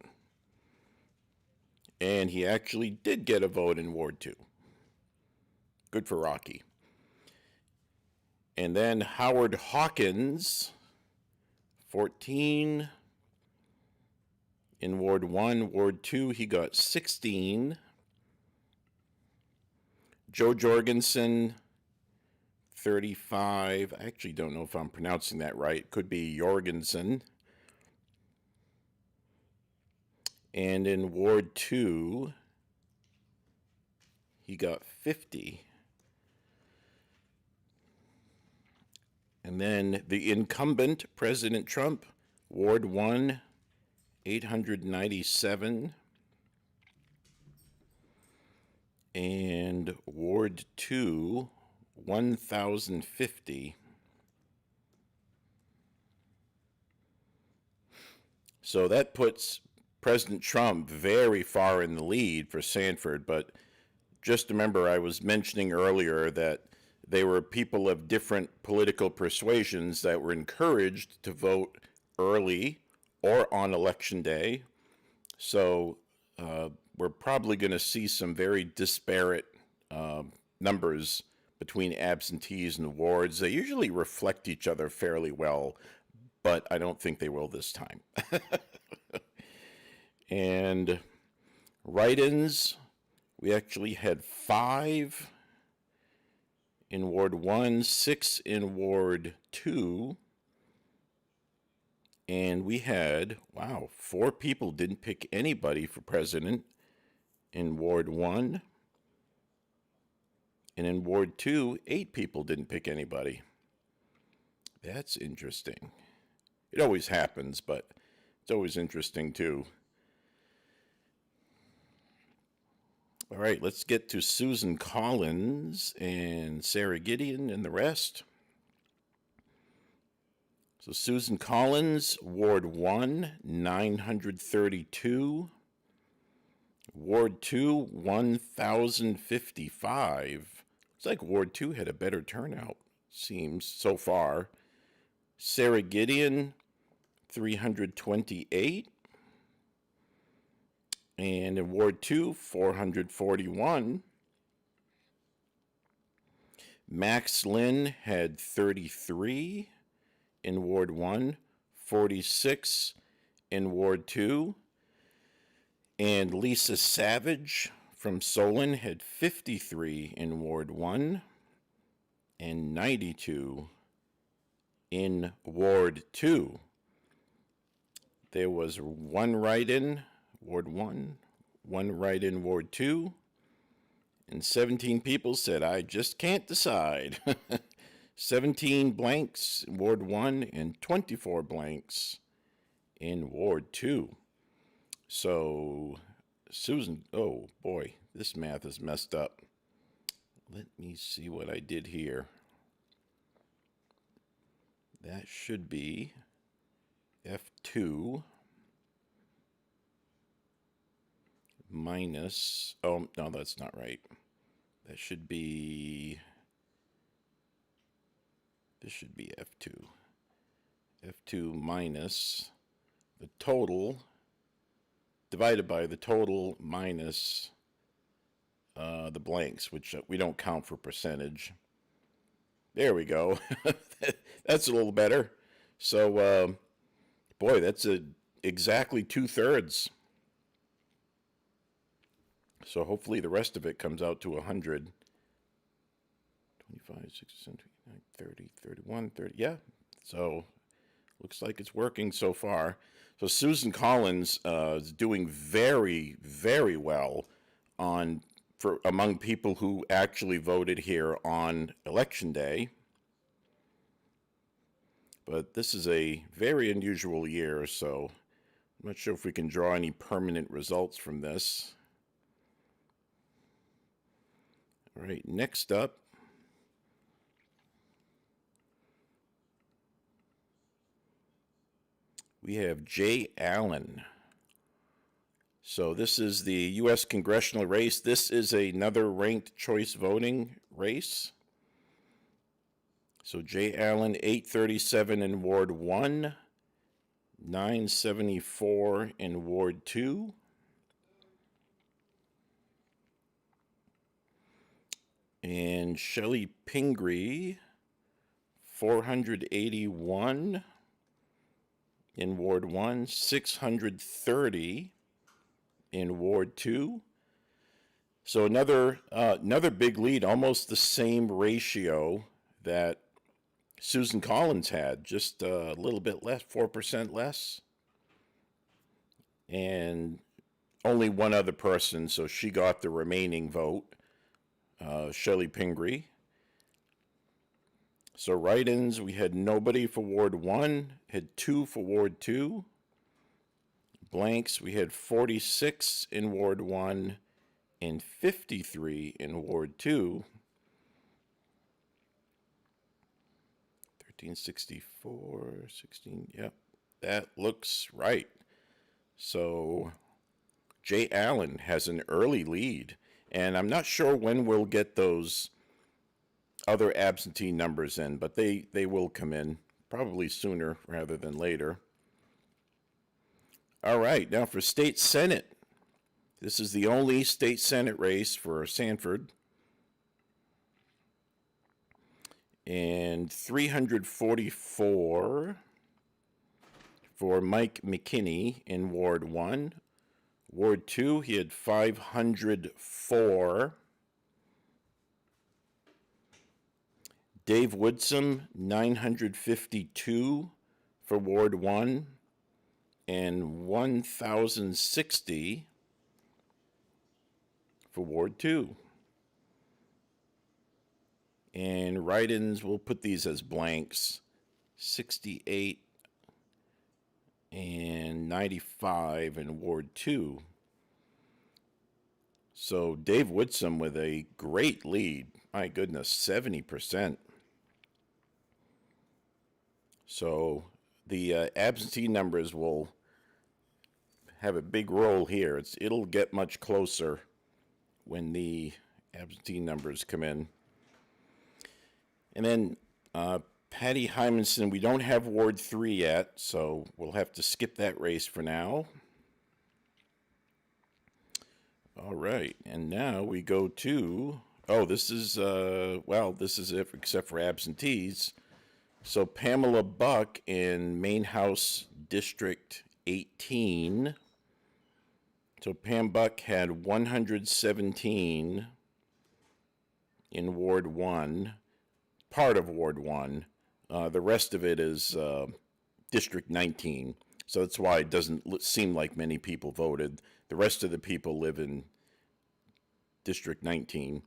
Speaker 1: And he actually did get a vote in Ward 2. Good for Rocky. And then Howard Hawkins, 14. In Ward 1, Ward 2, he got 16. Joe Jorgensen, 35. I actually don't know if I'm pronouncing that right. Could be Jorgensen. And in Ward 2, he got 50. And then the incumbent, President Trump, Ward 1, 897. And Ward 2, 1,050. So that puts President Trump very far in the lead for Sanford, but just remember I was mentioning earlier that they were people of different political persuasions that were encouraged to vote early or on election day. So we're probably going to see some very disparate numbers between absentees and wards. They usually reflect each other fairly well, but I don't think they will this time. And write-ins, we actually had 5 in Ward 1, 6 in Ward 2, and we had, 4 people didn't pick anybody for president in Ward 1, and in Ward 2, 8 people didn't pick anybody. That's interesting. It always happens, but it's always interesting too. All right, let's get to Susan Collins and Sarah Gideon and the rest. So Susan Collins, Ward 1, 932. Ward 2, 1,055. It's like Ward 2 had a better turnout, seems, so far. Sarah Gideon, 328. And in Ward 2, 441. Max Lynn had 33 in Ward 1, 46 in Ward 2. And Lisa Savage from Solon had 53 in Ward 1 and 92 in Ward 2. There was one write-in Ward 1, one write-in Ward 2, and 17 people said, I just can't decide. 17 blanks in Ward 1 and 24 blanks in Ward 2. So, Susan, oh boy, this math is messed up. Let me see what I did here. That should be F2 minus, oh, no, that's not right. That should be, this should be F2. F2 minus the total divided by the total minus the blanks, which we don't count for percentage. There we go. That's a little better. So, boy, that's exactly 2/3. So hopefully the rest of it comes out to 100. 25, 60, 29, 30, 31, 30. Yeah. So looks like it's working so far. So Susan Collins is doing very, very well on for among people who actually voted here on Election Day. But this is a very unusual year, so I'm not sure if we can draw any permanent results from this. All right, next up, we have Jay Allen. So this is the U.S. Congressional race. This is another ranked choice voting race. So Jay Allen, 837 in Ward 1, 974 in Ward 2. And Shelley Pingree, 481 in Ward 1, 630 in Ward 2. So another big lead, almost the same ratio that Susan Collins had, just a little bit less, 4% less. And only one other person, so she got the remaining vote, Shelley Pingree. So write-ins, we had nobody for Ward 1, had 2 for Ward 2. Blanks, we had 46 in Ward 1 and 53 in Ward 2. 1364, 16, yep, that looks right. So Jay Allen has an early lead, and I'm not sure when we'll get those other absentee numbers in, but they will come in probably sooner rather than later. All right, now for state senate. This is the only state senate race for Sanford. And 344 for Mike McKinney in Ward 1. Ward 2, he had 504. Dave Woodsum, 952 for Ward 1 and 1,060 for Ward 2. And write-ins, we'll put these as blanks, 68 and 95 in Ward 2. So Dave Woodsum with a great lead. My goodness, 70%. So the absentee numbers will have a big role here. It'll get much closer when the absentee numbers come in. And then Patty Hymanson, we don't have Ward 3 yet, so we'll have to skip that race for now. All right, and now we go to, this is it except for absentees. So Pamela Buck in Main House District 18. So Pam Buck had 117 in Ward 1. Part of Ward 1. The rest of it is District 19. So that's why it doesn't seem like many people voted. The rest of the people live in District 19.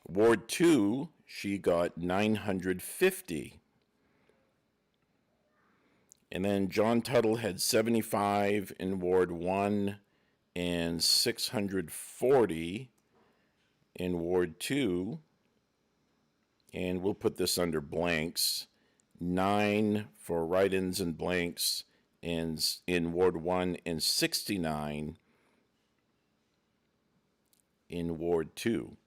Speaker 1: Ward 2, she got 950. And then John Tuttle had 75 in Ward 1 and 640 in Ward 2. And we'll put this under blanks. 9 for write-ins and blanks and in Ward 1 and 69 in Ward 2.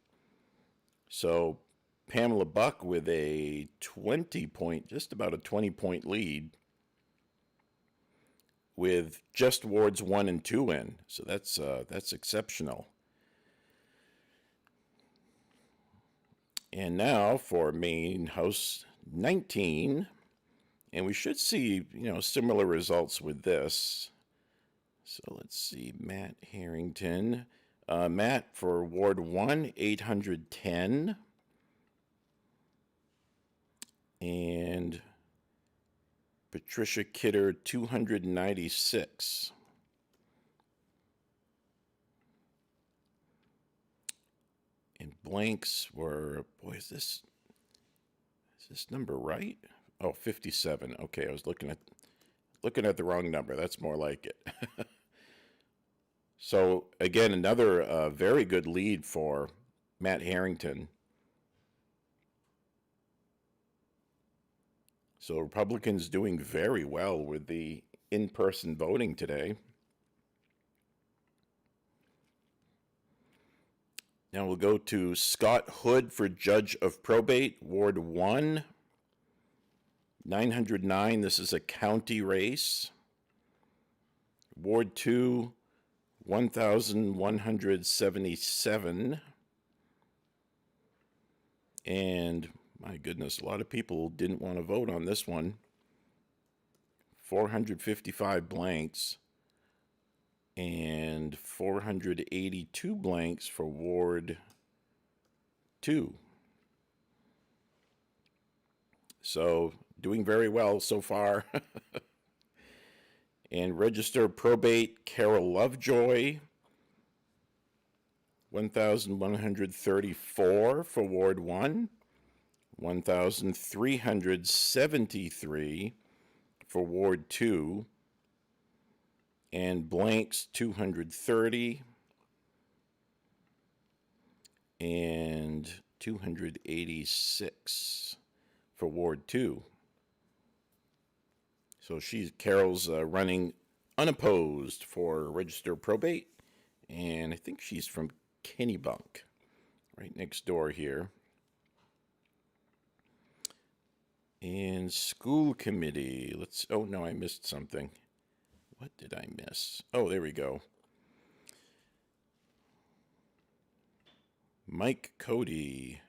Speaker 1: So Pamela Buck with a 20-point, just about a 20-point lead with just Wards 1 and 2 in. So that's exceptional. And now for Main House 19, and we should see, similar results with this. So let's see, Matt Harrington. Matt for Ward 1, 810. And Patricia Kidder, 296. And blanks were, boy, is this number right? Oh, 57. Okay, I was looking at the wrong number. That's more like it. So again, another very good lead for Matt Harrington. So Republicans doing very well with the in-person voting today. Now we'll go to Scott Hood for Judge of Probate, Ward 1, 909. This is a county race. Ward 2, 1,177. And my goodness, a lot of people didn't want to vote on this one. 455 blanks and 482 blanks for Ward 2. So doing very well so far. And Register Probate, Carol Lovejoy, 1,134 for Ward 1, 1,373 for Ward 2, and blanks 230 and 286 for Ward 2. So Carol's running unopposed for Register Probate, and I think she's from Kennebunk, right next door here. And School Committee, oh no, I missed something. What did I miss? Oh, there we go. Mike Cody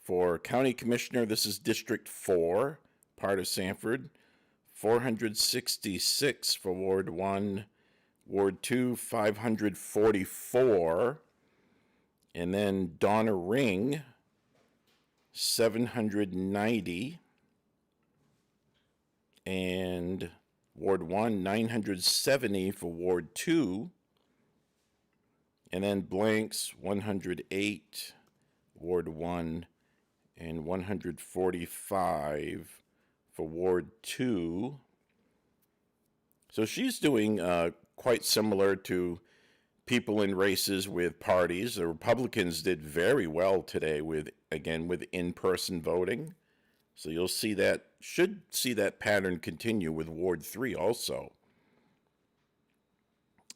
Speaker 1: for County Commissioner. This is District 4, part of Sanford. 466 for Ward 1. Ward 2, 544. And then Donna Ring, 790. And Ward 1, 970 for Ward 2. And then blanks, 108, Ward 1, and 145 for Ward 2. So she's doing quite similar to people in races with parties. The Republicans did very well today with in-person voting. So you'll should see that pattern continue with Ward 3 also.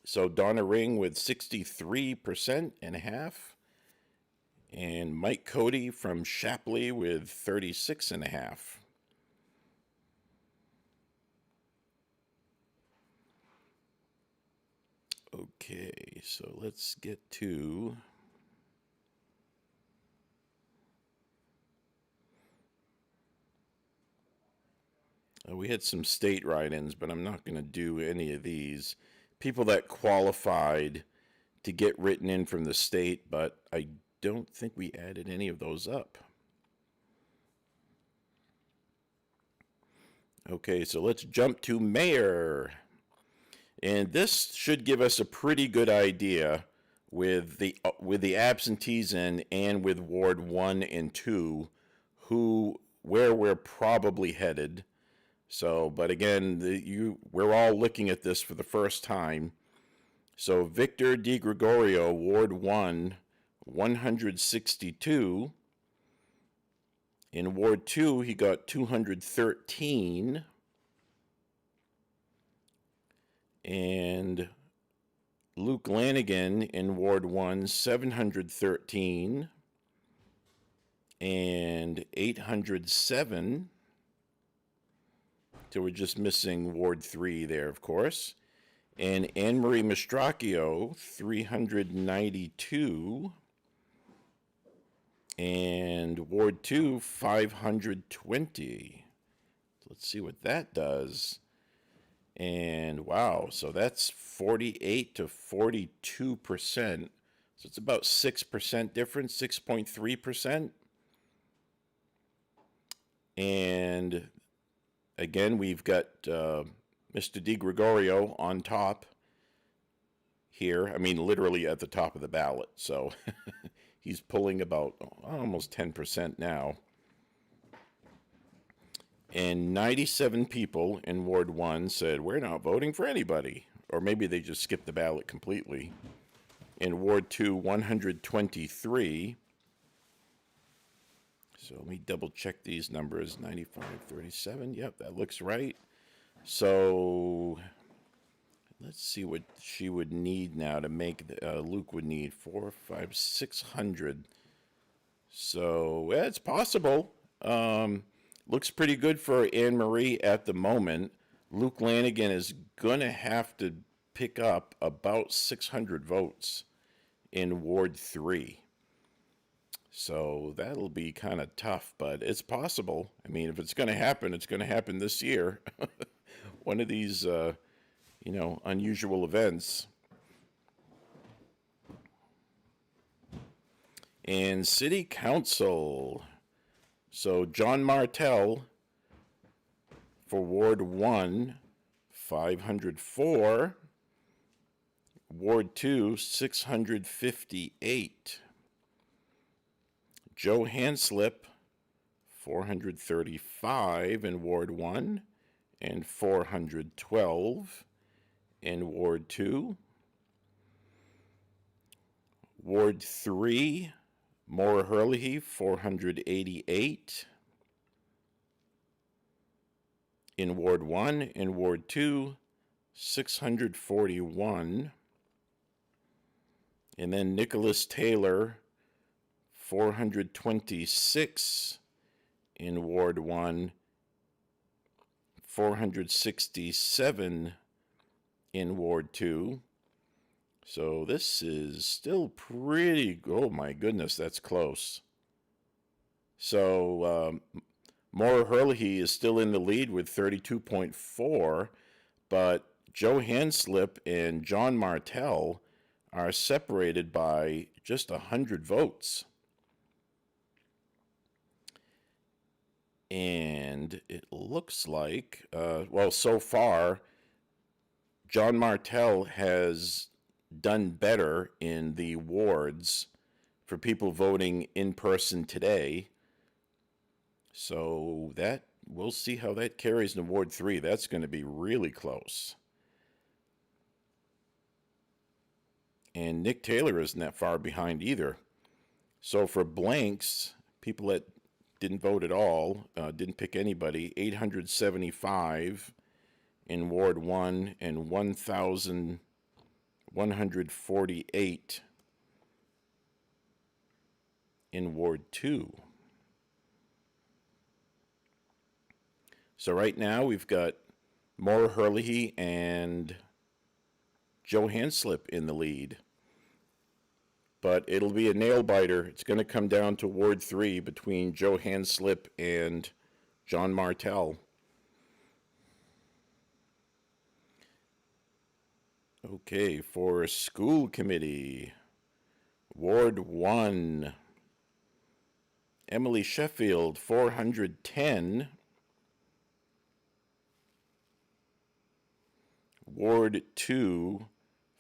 Speaker 1: So Donna Ring with 63.5%, and Mike Cody from Shapley with 36.5%. Okay, so let's get to we had some state write-ins, but I'm not going to do any of these. People that qualified to get written in from the state, but I don't think we added any of those up. Okay, so let's jump to mayor. And this should give us a pretty good idea with the absentees in and with Ward 1 and 2 where we're probably headed. So, but again, we're all looking at this for the first time. So Victor DiGregorio, Ward 1, 162. In Ward 2, he got 213. And Luke Lanigan in Ward 1, 713. And 807. So we're just missing Ward 3 there, of course. And Anne Marie Mastracchio, 392. And Ward 2, 520. Let's see what that does. And wow, so that's 48 to 42%. So it's about 6% difference, 6.3%. And again, we've got Mr. DiGregorio on top here. I mean, literally at the top of the ballot. So He's pulling about almost 10% now. And 97 people in Ward 1 said, we're not voting for anybody. Or maybe they just skipped the ballot completely. In Ward 2, 123. So let me double check these numbers. 95, 37. Yep, that looks right. So let's see what she would need now to make, Luke would need 4, 5, 600. So it's possible. Looks pretty good for Anne Marie at the moment. Luke Lanigan is going to have to pick up about 600 votes in Ward 3. So that'll be kind of tough, but it's possible. I mean, if it's going to happen, it's going to happen this year. One of these, unusual events. And City Council. So John Martell for Ward 1, 504. Ward 2, 658. Joe Hanslip, 435 in Ward 1 and 412 in Ward 2. Ward 3, Maura Herlihy, 488 in Ward 1. In Ward 2, 641. And then Nicholas Taylor, 426 in Ward 1, 467 in Ward 2. So this is still pretty, oh my goodness, that's close. So Maura Herlihy is still in the lead with 32.4, but Joe Hanslip and John Martell are separated by just 100 votes. And it looks like, so far, John Martell has done better in the wards for people voting in person today. So that, we'll see how that carries in Ward 3. That's going to be really close. And Nick Taylor isn't that far behind either. So for blanks, people that didn't vote at all, didn't pick anybody, 875 in Ward 1 and 1,148 in Ward 2. So right now we've got Maura Herlihy and Joe Hanslip in the lead. But it'll be a nail biter. It's going to come down to Ward 3 between Joe Hanslip and John Martell. Okay, for school committee, Ward 1, Emily Sheffield, 410. Ward 2,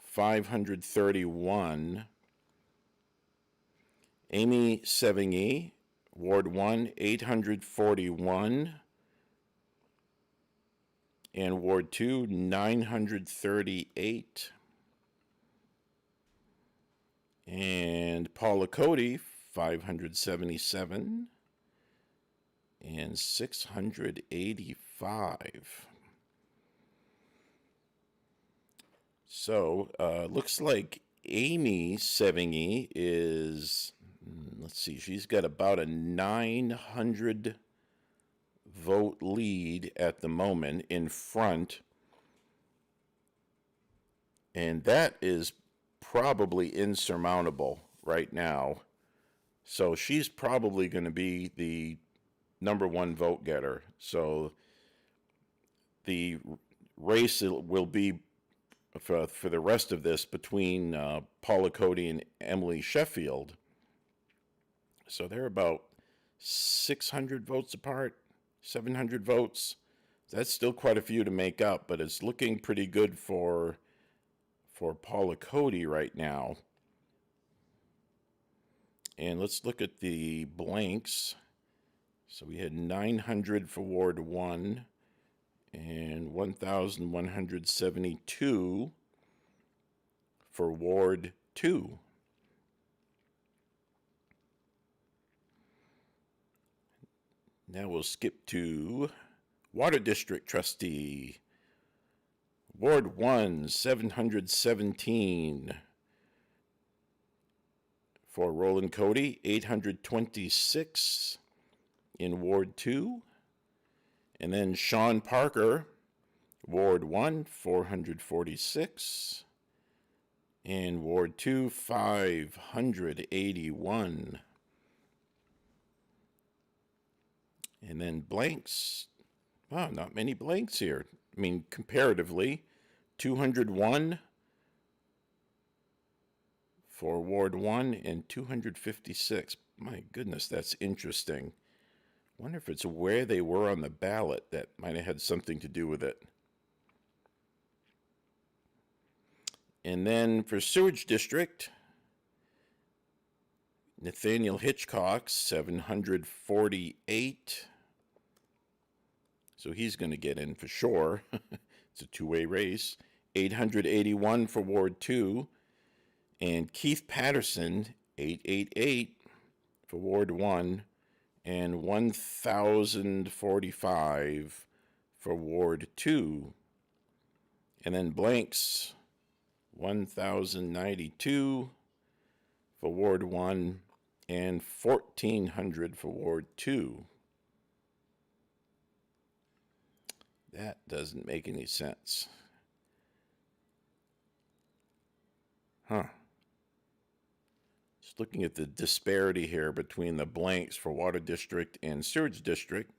Speaker 1: 531. Amy Sevigny, Ward 1, 841. And Ward 2, 938. And Paula Cody, 577. And 685. So, looks like Amy Sevigny is, let's see, she's got about a 900 vote lead at the moment in front. And that is probably insurmountable right now. So she's probably going to be the number one vote getter. So the race will be for the rest of this between Paula Cody and Emily Sheffield. So they're about 600 votes apart, 700 votes. That's still quite a few to make up, but it's looking pretty good for Paula Cody right now. And let's look at the blanks. So we had 900 for Ward 1 and 1,172 for Ward 2. Now we'll skip to Water District Trustee. Ward 1, 717. For Roland Cody, 826 in Ward 2. And then Sean Parker, Ward 1, 446. And Ward 2, 581. And then blanks. Wow, not many blanks here. I mean, comparatively, 201 for Ward 1 and 256. My goodness, that's interesting. Wonder if it's where they were on the ballot that might have had something to do with it. And then for Sewage District, Nathaniel Hitchcock, 748. So he's going to get in for sure. It's a two-way race. 881 for Ward 2. And Keith Patterson, 888 for Ward 1. And 1,045 for Ward 2. And then blanks, 1,092 for Ward 1 and 1,400 for Ward 2. That doesn't make any sense. Huh. Just looking at the disparity here between the blanks for Water District and Sewage District,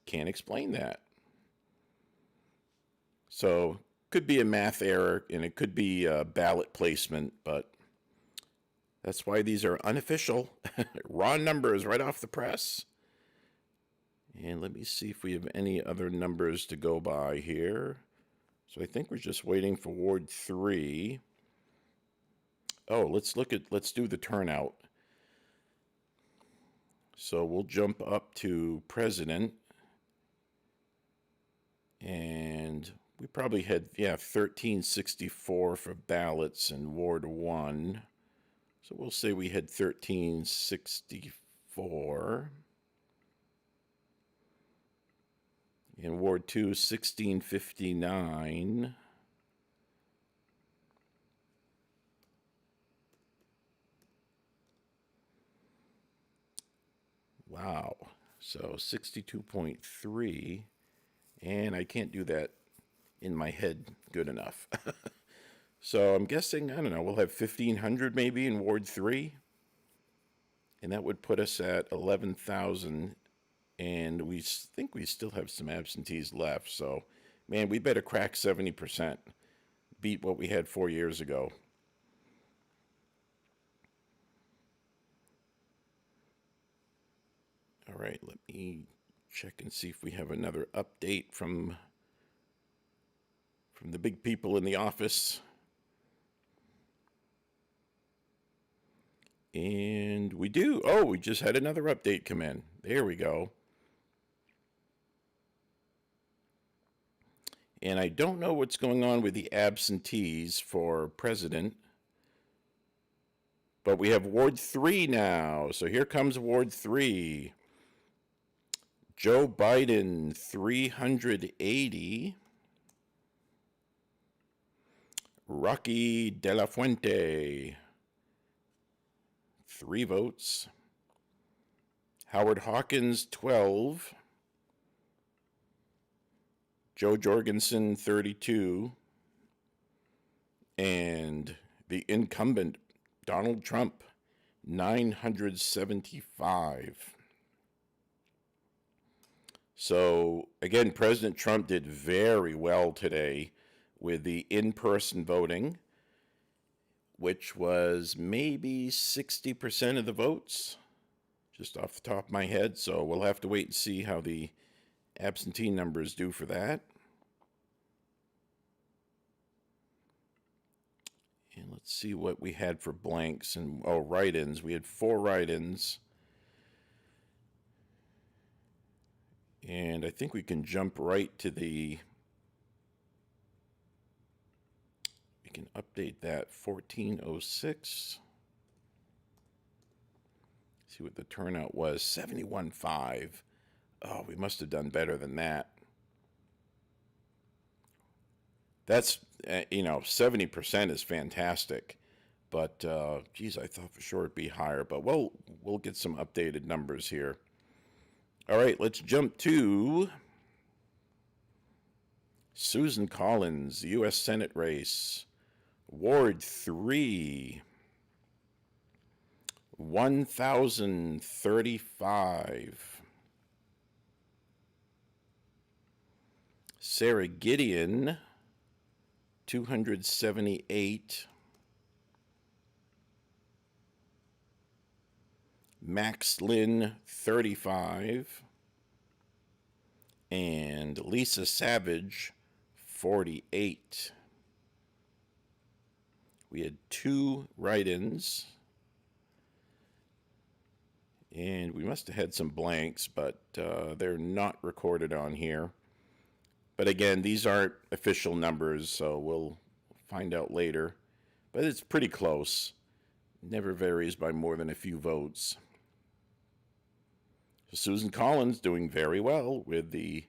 Speaker 1: can't explain that. So, could be a math error, and it could be a ballot placement, but that's why these are unofficial, raw numbers right off the press. And let me see if we have any other numbers to go by here. So I think we're just waiting for Ward 3. Oh, let's do the turnout. So we'll jump up to President. And we probably had, 1364 for ballots in Ward 1. So we'll say we had 1364. In Ward 2, 1659. Wow. So 62.3. And I can't do that in my head good enough. So I'm guessing, I don't know, we'll have 1,500 maybe in Ward 3. And that would put us at 11,000. And we think we still have some absentees left. So, man, we better crack 70%. Beat what we had 4 years ago. All right, let me check and see if we have another update from the big people in the office. And we do. Oh, we just had another update come in. There we go. And I don't know what's going on with the absentees for president. But we have Ward 3 now. So here comes Ward 3. Joe Biden, 380. Rocky De La Fuente, 3 votes. Howard Hawkins, 12. Joe Jorgensen, 32. And the incumbent, Donald Trump, 975. So, again, President Trump did very well today with the in-person voting, which was maybe 60% of the votes, just off the top of my head. So we'll have to wait and see how the absentee numbers do for that. And let's see what we had for blanks and, oh, write-ins. We had 4 write-ins. And I think we can jump right to we can update that, 1406. See what the turnout was, 71.5. Oh, we must have done better than that. That's, 70% is fantastic. But, geez, I thought for sure it'd be higher. But we'll get some updated numbers here. All right, let's jump to Susan Collins, U.S. Senate race. Ward 3, 1,035. Sarah Gideon, 278. Max Lynn, 35. And Lisa Savage, 48. We had 2 write-ins. And we must have had some blanks, but they're not recorded on here. But again, these aren't official numbers, so we'll find out later. But it's pretty close. Never varies by more than a few votes. So Susan Collins doing very well with the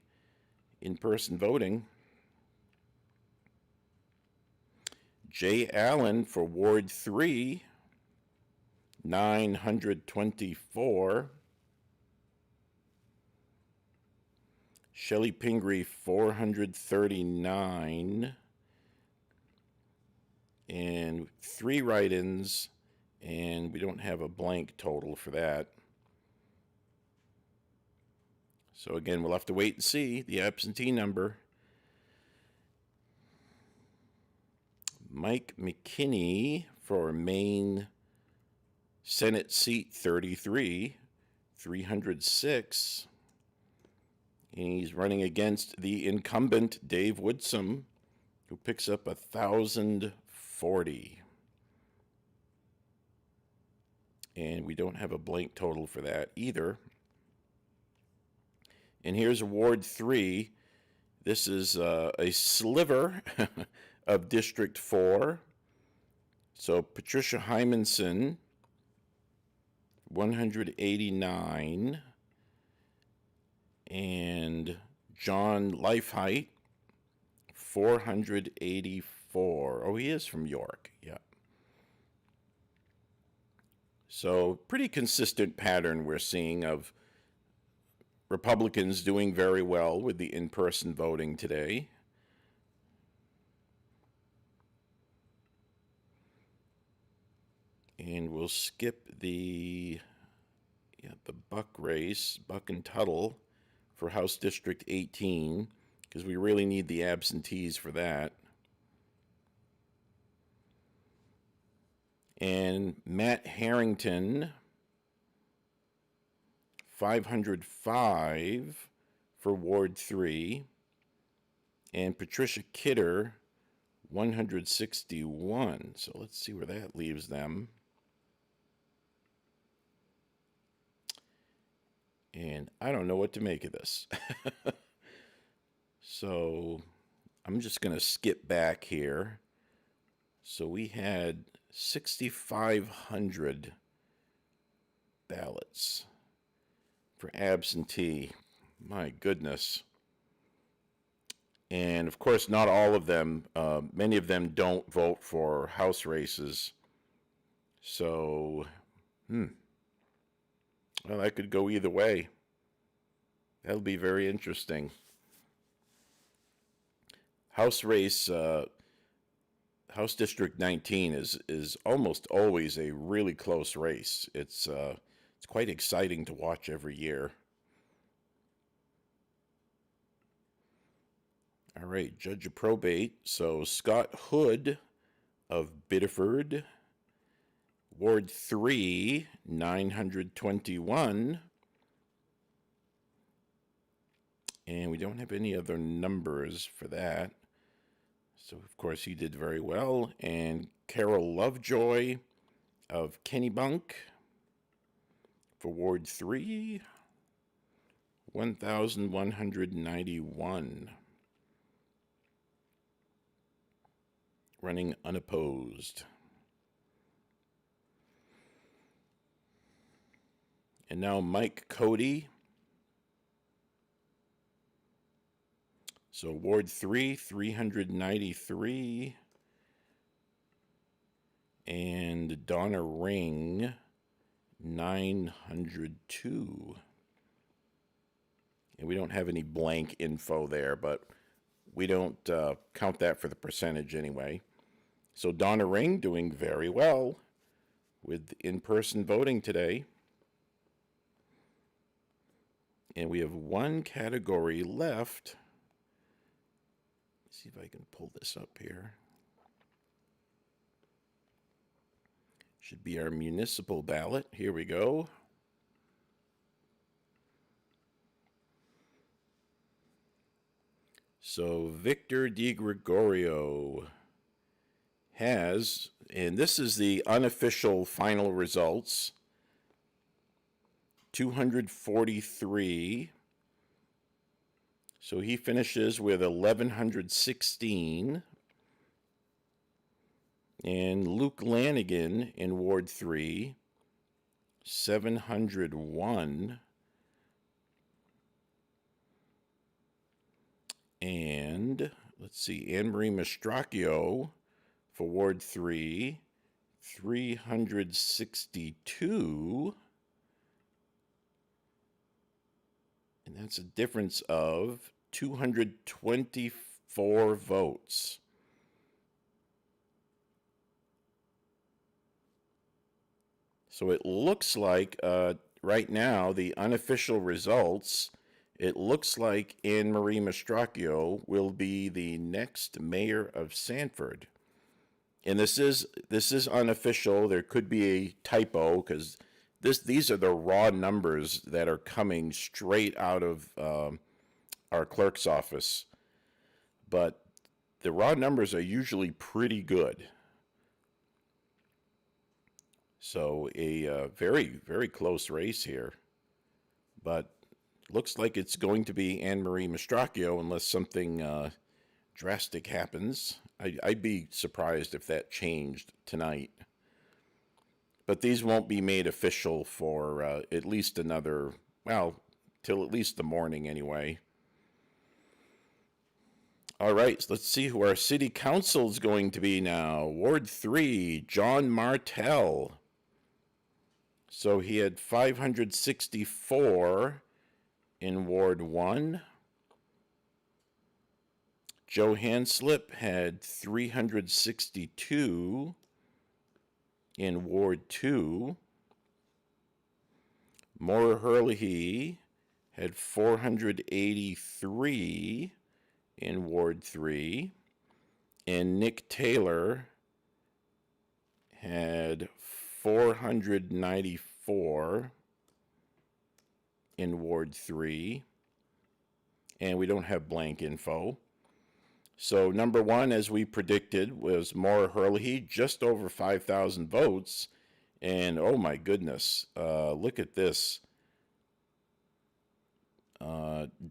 Speaker 1: in-person voting. Jay Allen for Ward 3, 924. Shelley Pingree, 439. And 3 write-ins, and we don't have a blank total for that. So again, we'll have to wait and see the absentee number. Mike McKinney for Maine Senate seat 33, 306. And he's running against the incumbent Dave Woodsum, who picks up 1,040. And we don't have a blank total for that either. And here's Ward 3. This is a sliver of District 4. So Patricia Hymanson, 189. And John Lifeheight, 484. Oh, he is from York, yeah. So pretty consistent pattern we're seeing of Republicans doing very well with the in-person voting today. And we'll skip the Buck race, Buck and Tuttle, for House District 18, because we really need the absentees for that. And Matt Harrington, 505 for Ward 3. And Patricia Kidder, 161. So let's see where that leaves them. And I don't know what to make of this. So I'm just going to skip back here. So we had 6,500 ballots for absentee. My goodness. And of course, not all of them, many of them don't vote for House races. So, well, that could go either way. That'll be very interesting. House race, House District 19 is almost always a really close race. It's quite exciting to watch every year. All right, Judge of Probate. So Scott Hood of Biddeford, Ward 3, 921. And we don't have any other numbers for that. So, of course, he did very well. And Carol Lovejoy of Kennebunk for Ward 3, 1,191. Running unopposed. And now Mike Cody. So Ward 3, 393. And Donna Ring, 902. And we don't have any blank info there, but we don't count that for the percentage anyway. So Donna Ring doing very well with in-person voting today. And we have one category left. Let's see if I can pull this up here. Should be our municipal ballot. Here we go. So Victor DiGregorio has, and this is the unofficial final results, 243. So he finishes with 1,116. And Luke Lanigan in Ward 3, 701. And let's see, Anne Marie Mastracchio for Ward 3, 362. And that's a difference of 224 votes. So it looks like right now, the unofficial results, it looks like Anne Marie Mastracchio will be the next mayor of Sanford. And this is unofficial. There could be a typo because these are the raw numbers that are coming straight out of our clerk's office. But the raw numbers are usually pretty good. So a very, very close race here. But looks like it's going to be Anne Marie Mastracchio unless something drastic happens. I'd be surprised if that changed tonight. But these won't be made official for at least another, well, till at least the morning anyway. All right, so let's see who our city council is going to be now. Ward 3, John Martell. So he had 564 in Ward 1. Joe Hanslip had 362 in Ward 2. Maura Herlihy had 483 in Ward 3. And Nick Taylor had 494 in Ward 3. And we don't have blank info. So number one, as we predicted, was Maura Herlihy, just over 5,000 votes. And oh my goodness, look at this.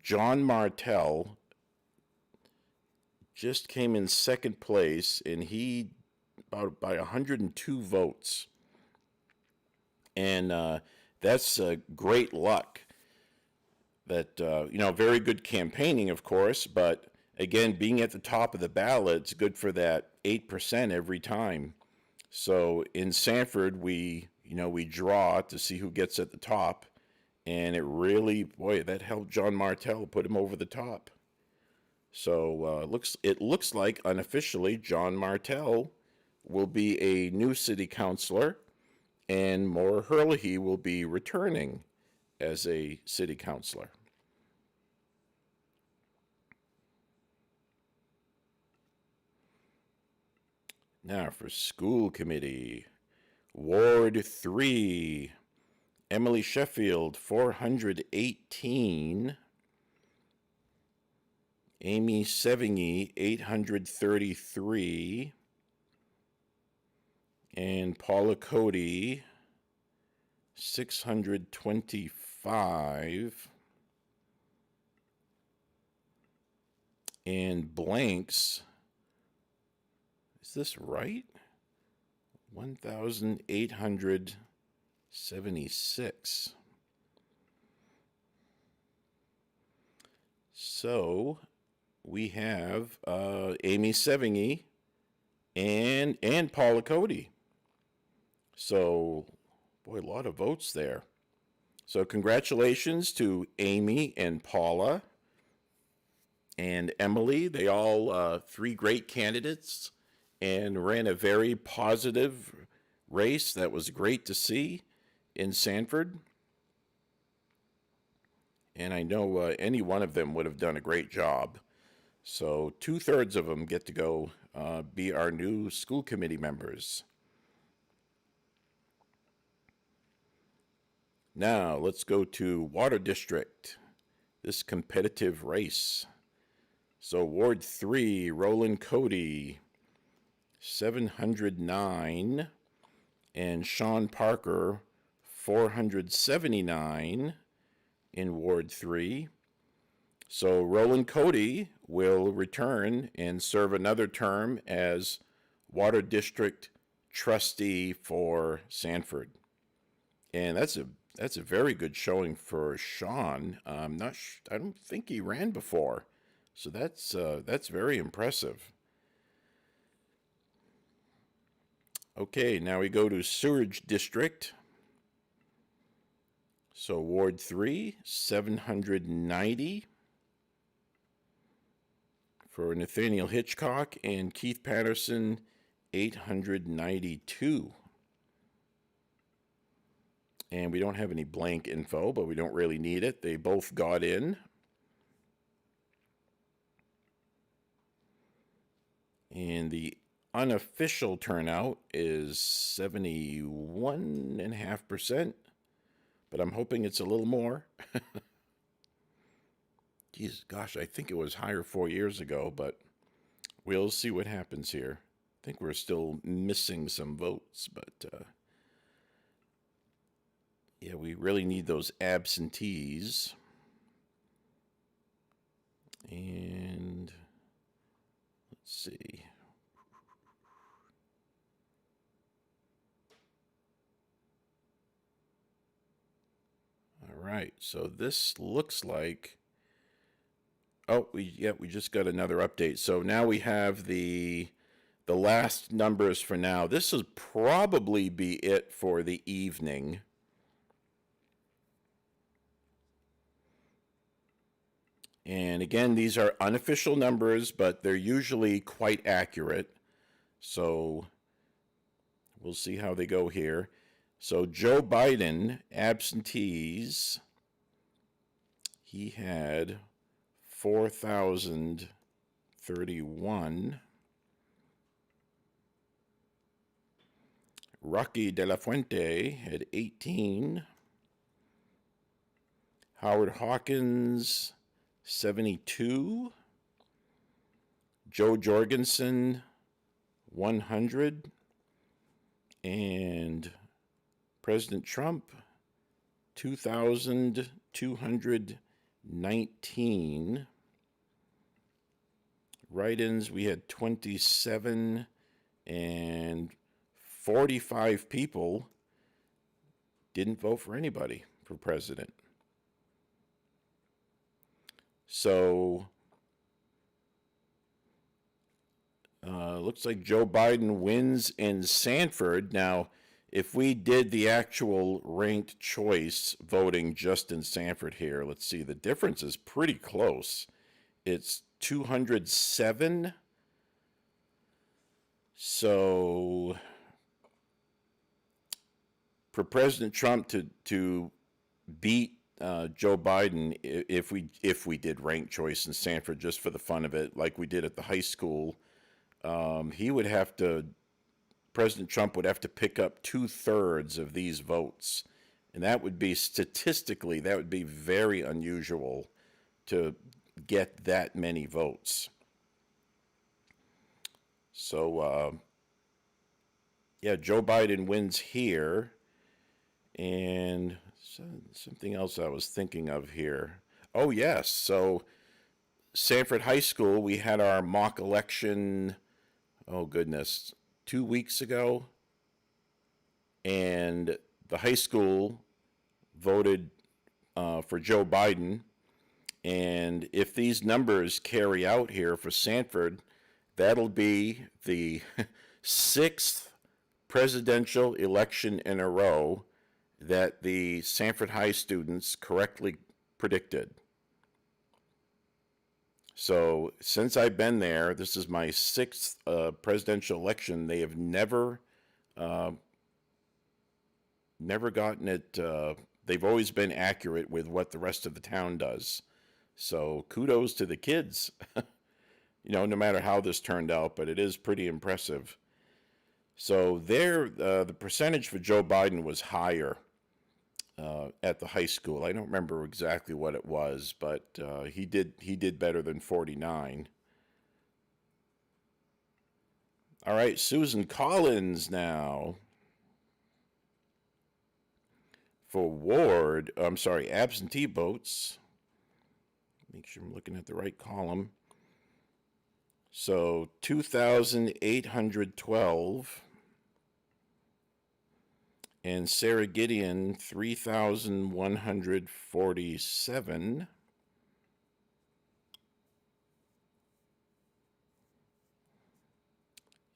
Speaker 1: John Martell just came in second place, and he by 102 votes. And that's great luck. That, very good campaigning, of course, but again, being at the top of the ballot, it's good for that 8% every time. So in Sanford, we draw to see who gets at the top. And it really, boy, that helped John Martell put him over the top. So it looks like unofficially John Martell will be a new city councilor, and Maura Herlihy will be returning as a city councilor. Now for school committee, Ward 3, Emily Sheffield, 418. Amy Sevigny, 833. And Paula Cody, 625. And blanks, is this right? 1,876. So we have Amy Sevigny and Paula Cody. So, boy, a lot of votes there. So congratulations to Amy and Paula and Emily. They all three great candidates and ran a very positive race. That was great to see in Sanford. And I know any one of them would have done a great job. So 2/3 of them get to go be our new school committee members. Now let's go to Water District, this competitive race. So Ward 3, Roland Cody, 709, and Sean Parker, 479 in Ward 3. So Roland Cody will return and serve another term as Water District Trustee for Sanford. And that's a very good showing for Sean. I don't think he ran before. So that's very impressive. Okay, now we go to Sewerage District. So Ward 3, 790 for Nathaniel Hitchcock, and Keith Patterson, 892. And we don't have any blank info, but we don't really need it. They both got in. And the unofficial turnout is 71.5%, but I'm hoping it's a little more. Gosh, I think it was higher 4 years ago, but we'll see what happens here. I think we're still missing some votes, but yeah, we really need those absentees. And let's see. All right, so this looks like, we just got another update. So now we have the last numbers for now. This will probably be it for the evening. And again, these are unofficial numbers, but they're usually quite accurate. So we'll see how they go here. So Joe Biden, absentees, he had 4,031. Rocky De La Fuente had 18. Howard Hawkins, 72. Joe Jorgensen, 100. And President Trump, 2,219. Write-ins, we had 27, and 45 people didn't vote for anybody for president. So looks like Joe Biden wins in Sanford. Now, if we did the actual ranked choice voting just in Sanford here, let's see, the difference is pretty close. It's 207. So for President Trump to beat Joe Biden, if we did ranked choice in Sanford just for the fun of it, like we did at the high school, President Trump would have to pick up 2/3 of these votes. And that would be, statistically, that would be very unusual to get that many votes. So, yeah, Joe Biden wins here. And something else I was thinking of here. Oh, yes. So, Sanford High School, we had our mock election, oh, goodness, 2 weeks ago. And the high school voted for Joe Biden. And if these numbers carry out here for Sanford, that'll be the sixth presidential election in a row that the Sanford High students correctly predicted. So since I've been there, this is my sixth presidential election. They have never gotten it. They've always been accurate with what the rest of the town does. So kudos to the kids. No matter how this turned out, but it is pretty impressive. So there, the percentage for Joe Biden was higher at the high school. I don't remember exactly what it was, but he did better than 49. All right, Susan Collins now. For absentee votes. Make sure I'm looking at the right column. So 2,812. And Sarah Gideon, 3,147.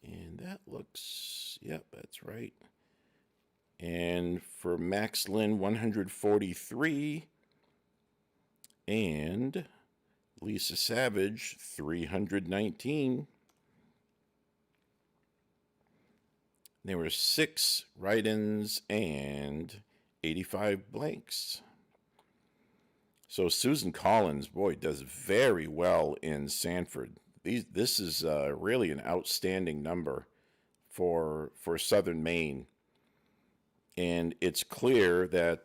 Speaker 1: And that looks, yep, that's right. And for Max Lynn, 143. And Lisa Savage, 319. There were 6 write-ins and 85 blanks. So Susan Collins, boy, does very well in Sanford. This is really an outstanding number for Southern Maine. And it's clear that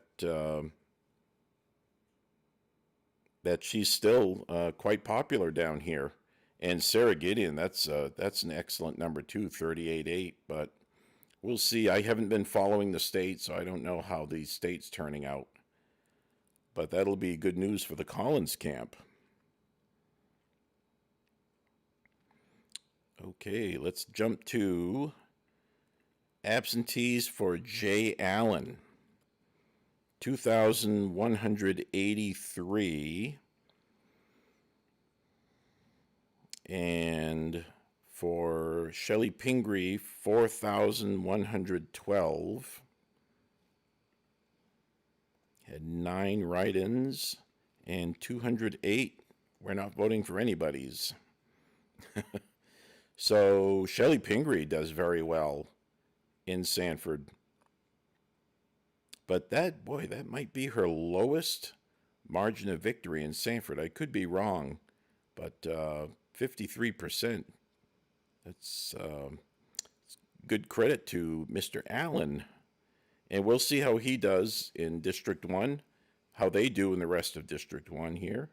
Speaker 1: she's still quite popular down here. And Sarah Gideon, that's an excellent number too, 38.8. But we'll see. I haven't been following the state, so I don't know how the state's turning out. But that'll be good news for the Collins camp. Okay, let's jump to absentees for Jay Allen. 2,183. And for Shelley Pingree, 4,112. Had 9 write-ins and 208. We're not voting for anybody's. So Shelley Pingree does very well in Sanford. But that might be her lowest margin of victory in Sanford. I could be wrong, but 53%. That's good credit to Mr. Allen. And we'll see how he does in District 1, how they do in the rest of District 1 here.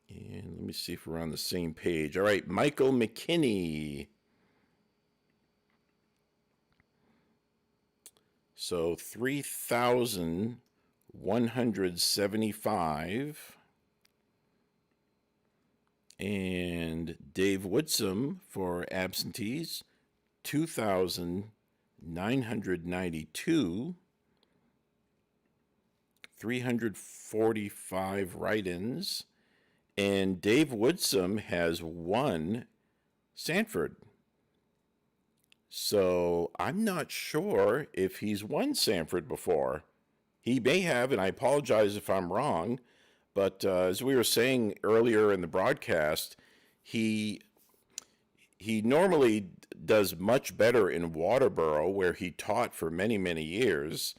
Speaker 1: And let me see if we're on the same page. All right, Michael McKinney. So 3,175. And Dave Woodsum for absentees, 2,992. 345 write-ins. And Dave Woodsum has won Sanford. So I'm not sure if he's won Sanford before. He may have, and I apologize if I'm wrong. But as we were saying earlier in the broadcast, he normally does much better in Waterboro, where he taught for many, many years.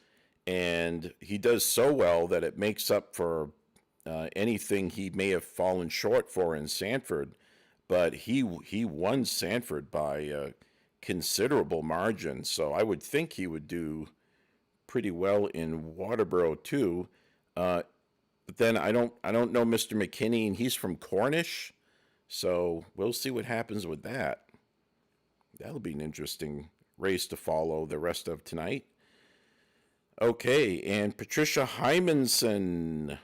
Speaker 1: And he does so well that it makes up for anything he may have fallen short for in Sanford. But he won Sanford by a considerable margin. So I would think he would do pretty well in Waterboro too. But then I don't know Mr. McKinney, and he's from Cornish, so we'll see what happens with that. That'll be an interesting race to follow the rest of tonight. Okay, and Patricia Hymanson.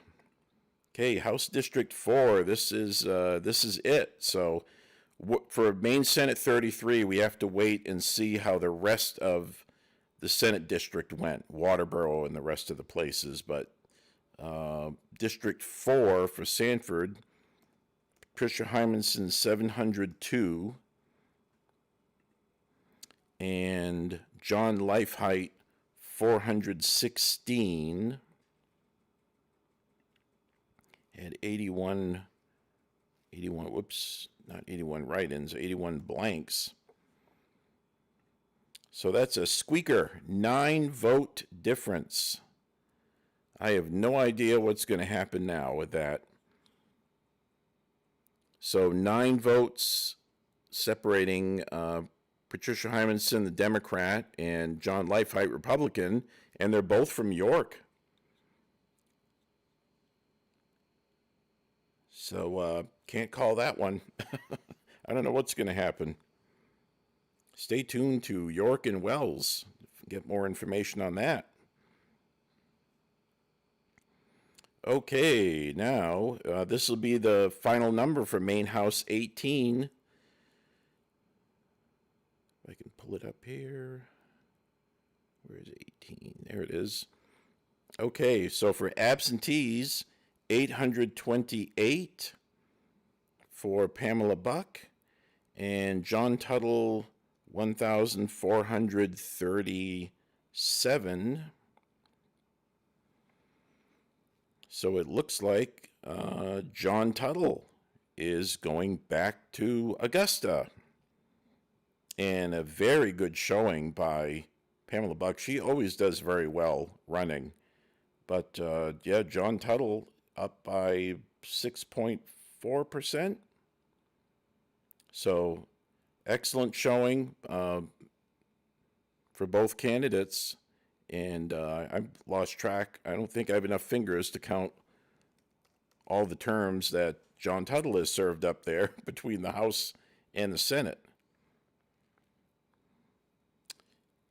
Speaker 1: Okay, House District 4. This is it. So for Maine Senate 33, we have to wait and see how the rest of the Senate district went, Waterboro and the rest of the places. But District 4 for Sanford, Patricia Hymanson 702, and John Lifeheight 416, had 81, whoops, not 81 write-ins, 81 blanks. So that's a squeaker, 9-vote difference. I have no idea what's going to happen now with that. So 9 votes separating Patricia Hymanson, the Democrat, and John Lifeheight, Republican, and they're both from York. So can't call that one. I don't know what's going to happen. Stay tuned to York and Wells. Get more information on that. Okay, now this will be the final number for Maine House 18. If I can pull it up here. Where is 18? There it is. Okay, so for absentees, 828 for Pamela Buck, and John Tuttle, 1,437. So it looks like John Tuttle is going back to Augusta. And a very good showing by Pamela Buck. She always does very well running. But yeah, John Tuttle up by 6.4%. So excellent showing for both candidates. And I've lost track. I don't think I have enough fingers to count all the terms that John Tuttle has served up there between the House and the Senate.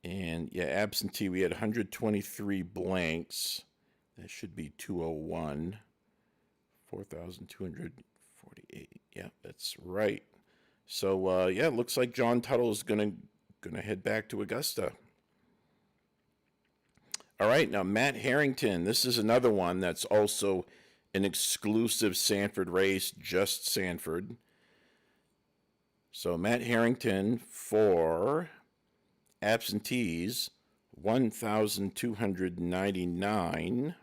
Speaker 1: And yeah, absentee, we had 123 blanks. That should be 201. 4,248. Yeah, that's right. So yeah, it looks like John Tuttle is gonna head back to Augusta. All right, now Matt Harrington. This is another one that's also an exclusive Sanford race, just Sanford. So Matt Harrington for absentees, 1,299.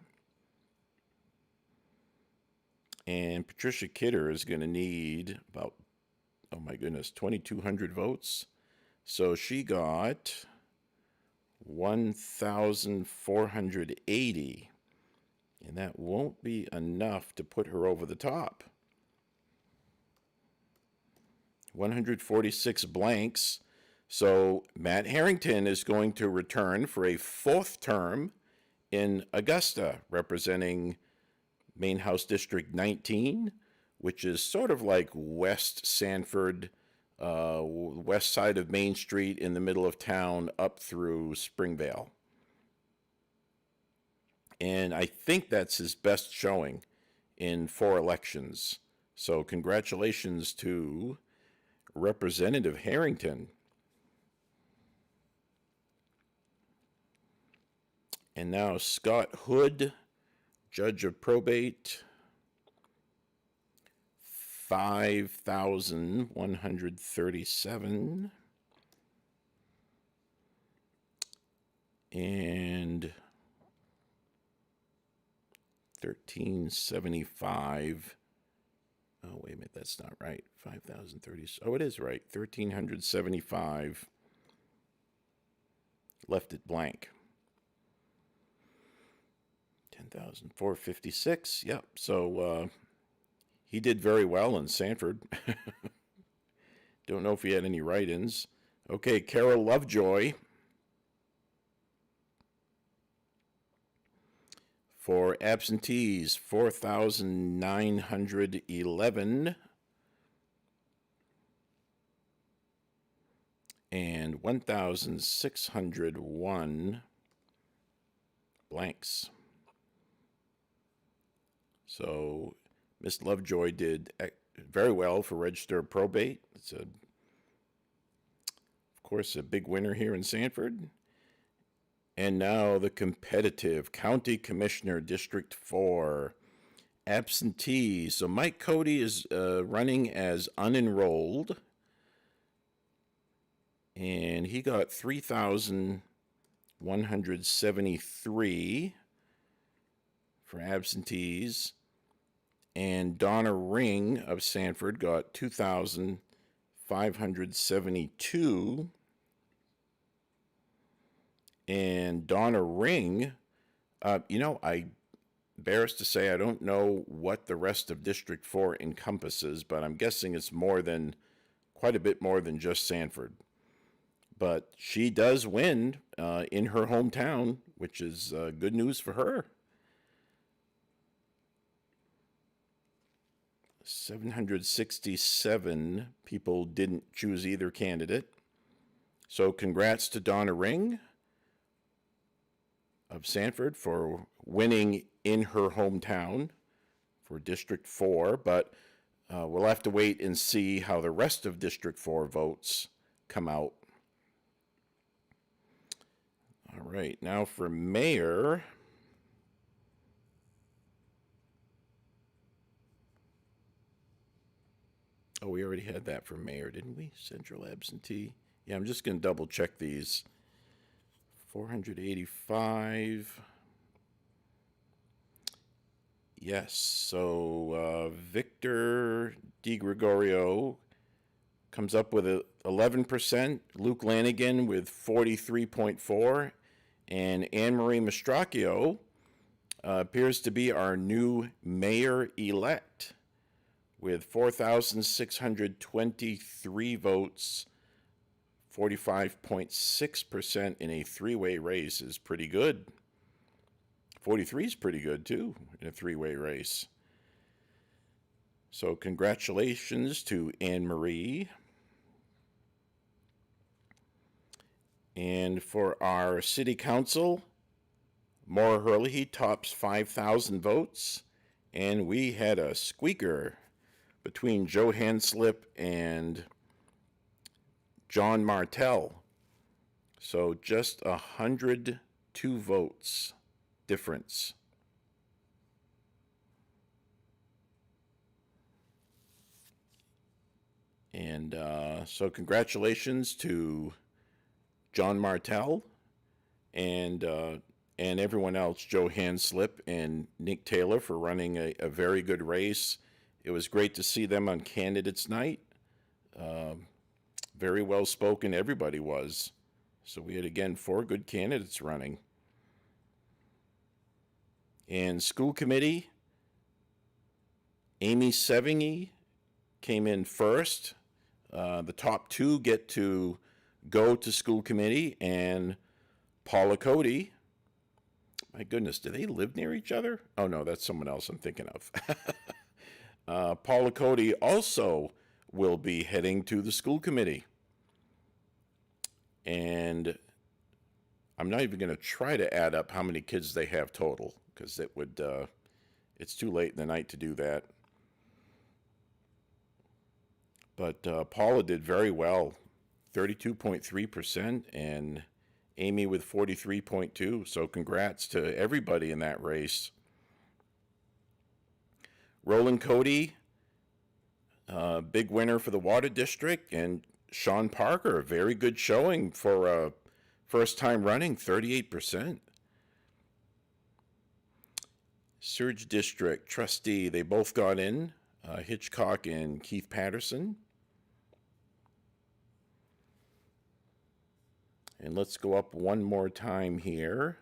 Speaker 1: And Patricia Kidder is going to need about, oh my goodness, 2,200 votes. So she got 1,480. And that won't be enough to put her over the top. 146 blanks. So Matt Harrington is going to return for a 4th term in Augusta, representing Maine House District 19, which is sort of like West Sanford, west side of Main Street in the middle of town up through Springvale. And I think that's his best showing in 4 elections. So congratulations to Representative Harrington. And now Scott Hood, Judge of Probate, 5,137. And 1,375. Oh, wait a minute, that's not right. 5,030. Oh, it is right. 1,375. Left it blank. 10,456. Yep. So he did very well in Sanford. Don't know if he had any write-ins. Okay, Carol Lovejoy. For absentees, 4,911. And 1,601 blanks. So Miss Lovejoy did very well for register probate. It's of course, a big winner here in Sanford. And now the competitive County Commissioner District 4 absentee. So Mike Cody is running as unenrolled. And he got 3,173 for absentees. And Donna Ring of Sanford got 2,572. And Donna Ring, I embarrassed to say I don't know what the rest of District 4 encompasses, but I'm guessing it's quite a bit more than just Sanford. But she does win in her hometown, which is good news for her. 767 people didn't choose either candidate. So congrats to Donna Ring of Sanford for winning in her hometown for District 4. But we'll have to wait and see how the rest of District 4 votes come out. All right, now for mayor. Oh, we already had that for mayor, didn't we? Central absentee. Yeah, I'm just going to double check these. 485. Yes, so Victor DiGregorio comes up with 11%. Luke Lanigan with 43.4%. And Anne-Marie Mastracchio appears to be our new mayor-elect with 4,623 votes. 45.6% in a three-way race is pretty good. 43 is pretty good, too, in a three-way race. So congratulations to Anne-Marie. And for our city council, Maura Hurley tops 5,000 votes. And we had a squeaker between Joe Hanslip and John Martell. So just 102 votes difference. And so congratulations to John Martell and everyone else, Joe Hanslip and Nick Taylor, for running a very good race. It was great to see them on Candidates Night. Very well spoken, everybody was. So we had, again, 4 good candidates running. And school committee, Amy Sevingy came in first. The top 2 get to go to school committee, and Paula Cody. My goodness, do they live near each other? Oh, no, that's someone else I'm thinking of. Paula Cody also will be heading to the school committee. And I'm not even going to try to add up how many kids they have total, because it's too late in the night to do that. But Paula did very well, 32.3%, and Amy with 43.2%. So congrats to everybody in that race. Roland Cody, big winner for the Water District, and Sean Parker, a very good showing for a first time running, 38%. Surge District trustee, they both got in, Hitchcock and Keith Patterson. And let's go up one more time here.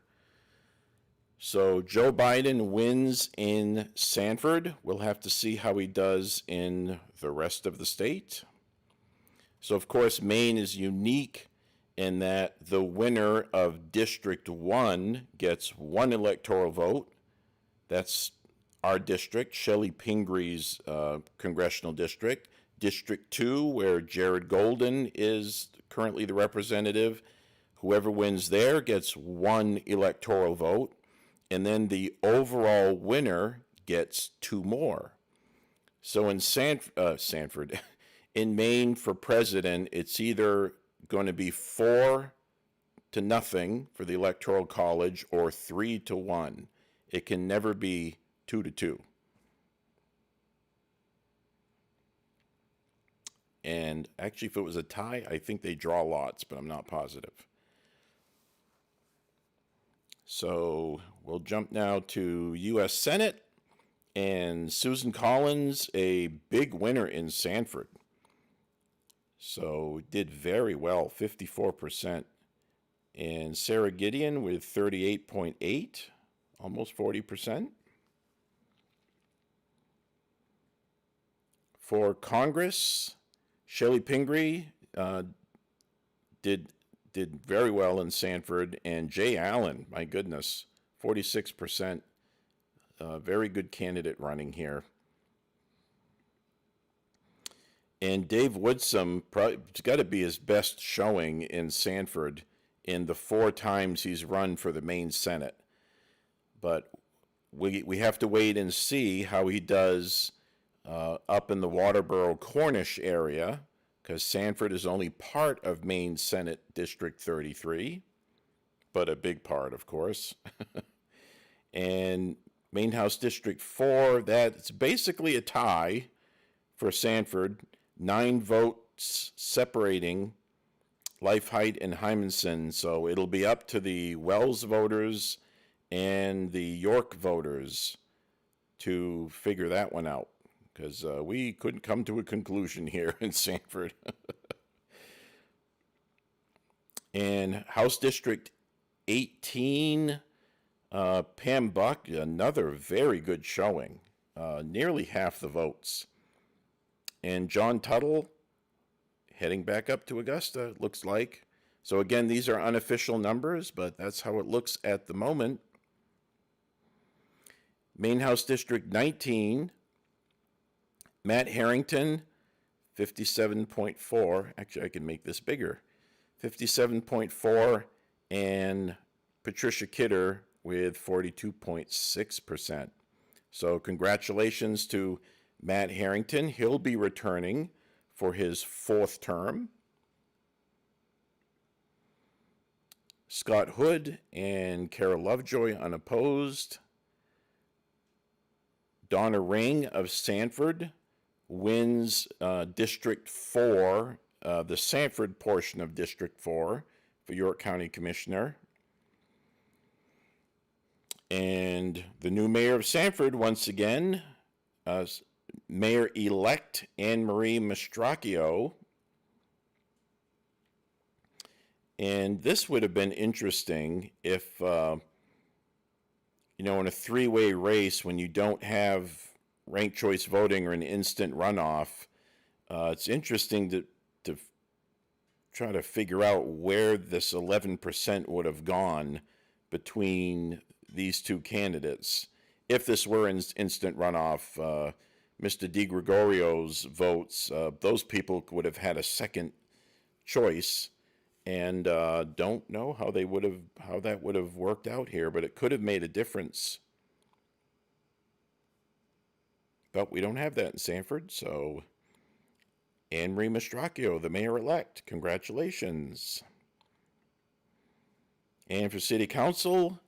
Speaker 1: So Joe Biden wins in Sanford. We'll have to see how he does in the rest of the state. So, of course, Maine is unique in that the winner of District 1 gets 1 electoral vote, That's our district, Shelley Pingree's congressional district. District 2, where Jared Golden is currently the representative. Whoever wins there gets 1 electoral vote, and then the overall winner gets 2 more. So in Sanford, in Maine for president, it's either going to be 4-0 for the Electoral College or 3-1. It can never be 2-2. And actually, if it was a tie, I think they draw lots, but I'm not positive. So we'll jump now to U.S. Senate, and Susan Collins, a big winner in Sanford. So did very well, 54%. And Sarah Gideon with 38.8, almost 40%. For Congress, Shelley Pingree did very well in Sanford, and Jay Allen, my goodness, 46%. Very good candidate running here. And Dave Woodsum, it's got to be his best showing in Sanford in the 4 times he's run for the Maine Senate. But we have to wait and see how he does up in the Waterboro Cornish area, because Sanford is only part of Maine Senate District 33, but a big part, of course. And Maine House District 4, that's basically a tie for Sanford. 9 votes separating Life Height and Hymanson, so it'll be up to the Wells voters and the York voters to figure that one out, because we couldn't come to a conclusion here in Sanford. And House District 18, Pam Buck, another very good showing, nearly half the votes. And John Tuttle heading back up to Augusta, looks like. So again, these are unofficial numbers, but that's how it looks at the moment. Maine House District 19, Matt Harrington, 57.4. Actually, I can make this bigger. 57.4, and Patricia Kidder with 42.6%. So congratulations to Matt Harrington. He'll be returning for his 4th term. Scott Hood and Kara Lovejoy unopposed. Donna Ring of Sanford wins District 4, the Sanford portion of District 4 for York County Commissioner. And the new mayor of Sanford, once again, Mayor-elect Anne Marie Mastracchio. And this would have been interesting if, in a 3-way race, when you don't have ranked choice voting or an instant runoff, it's interesting to try to figure out where this 11% would have gone between these 2 candidates. If this were an instant runoff, Mr. DiGregorio's votes, those people would have had a second choice, and don't know how that would have worked out here, but it could have made a difference. But we don't have that in Sanford, so Anne Marie Mastracchio, the mayor-elect, congratulations. And for City Council,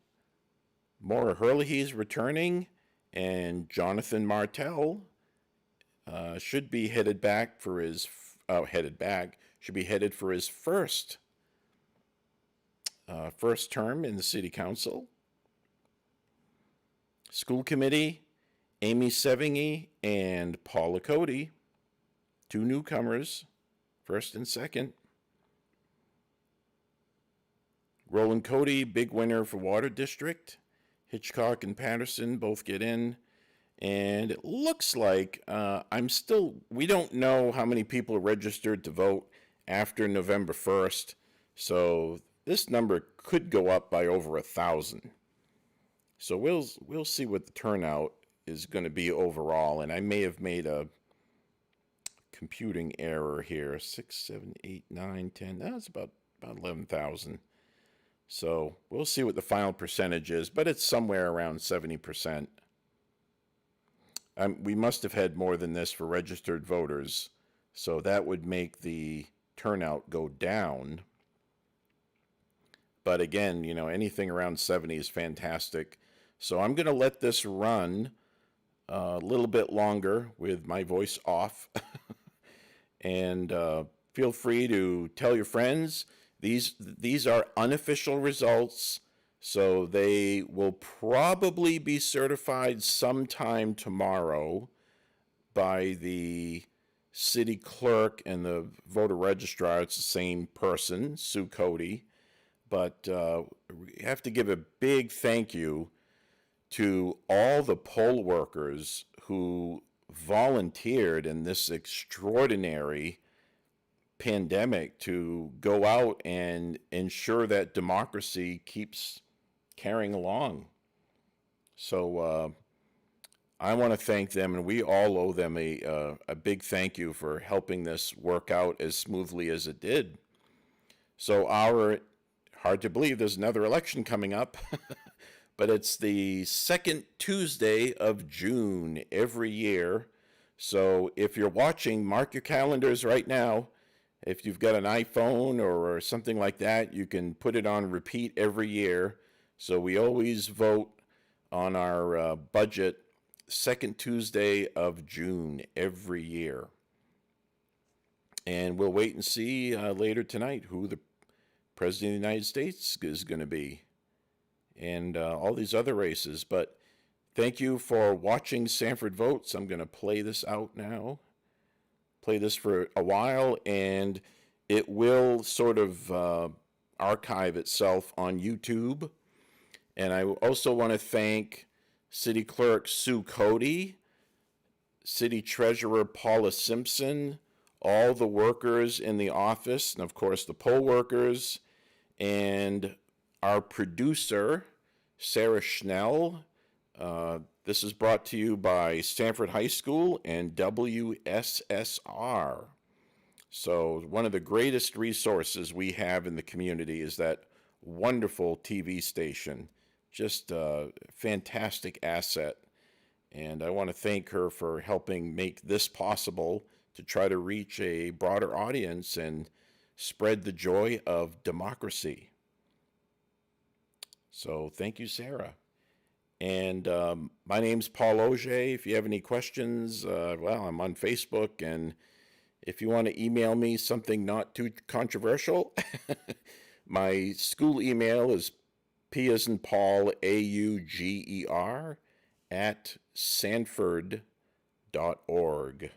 Speaker 1: Maura Herlihy is returning, and Jonathan Martell should be headed for his first term in the City Council. School Committee, Amy Sevigny and Paula Cody, 2 newcomers, 1st and 2nd. Roland Cody, big winner for Water District. Hitchcock and Patterson both get in. And it looks like we don't know how many people registered to vote after November 1st. So this number could go up by over 1,000. So we'll see what the turnout is going to be overall. And I may have made a computing error here. 6, 7, 8, 9, 10. That's about 11,000. So we'll see what the final percentage is, but it's somewhere around 70%. We must have had more than this for registered voters, so that would make the turnout go down. But again, anything around 70 is fantastic. So I'm going to let this run a little bit longer with my voice off. And feel free to tell your friends. These are unofficial results, so they will probably be certified sometime tomorrow by the city clerk and the voter registrar. It's the same person, Sue Cody. But we have to give a big thank you to all the poll workers who volunteered in this extraordinary pandemic to go out and ensure that democracy keeps carrying along. So I want to thank them, and we all owe them a big thank you for helping this work out as smoothly as it did. So hard to believe there's another election coming up, but it's the second Tuesday of June every year. So if you're watching, mark your calendars right now. If you've got an iPhone or something like that, you can put it on repeat every year. So we always vote on our budget second Tuesday of June every year. And we'll wait and see later tonight who the President of the United States is going to be, and all these other races. But thank you for watching Sanford Votes. I'm going to play this out now. Play this for a while, and it will sort of archive itself on YouTube. And I also want to thank City Clerk Sue Cody, City Treasurer Paula Simpson, all the workers in the office, and of course the poll workers, and our producer, Sarah Schnell. This is brought to you by Stanford High School and WSSR. So one of the greatest resources we have in the community is that wonderful TV station. Just a fantastic asset. And I want to thank her for helping make this possible to try to reach a broader audience and spread the joy of democracy. So thank you, Sarah. And my name's Paul Auger. If you have any questions, I'm on Facebook. And if you want to email me something not too controversial, my school email is P as in Paul, AUGER, @sanford.org.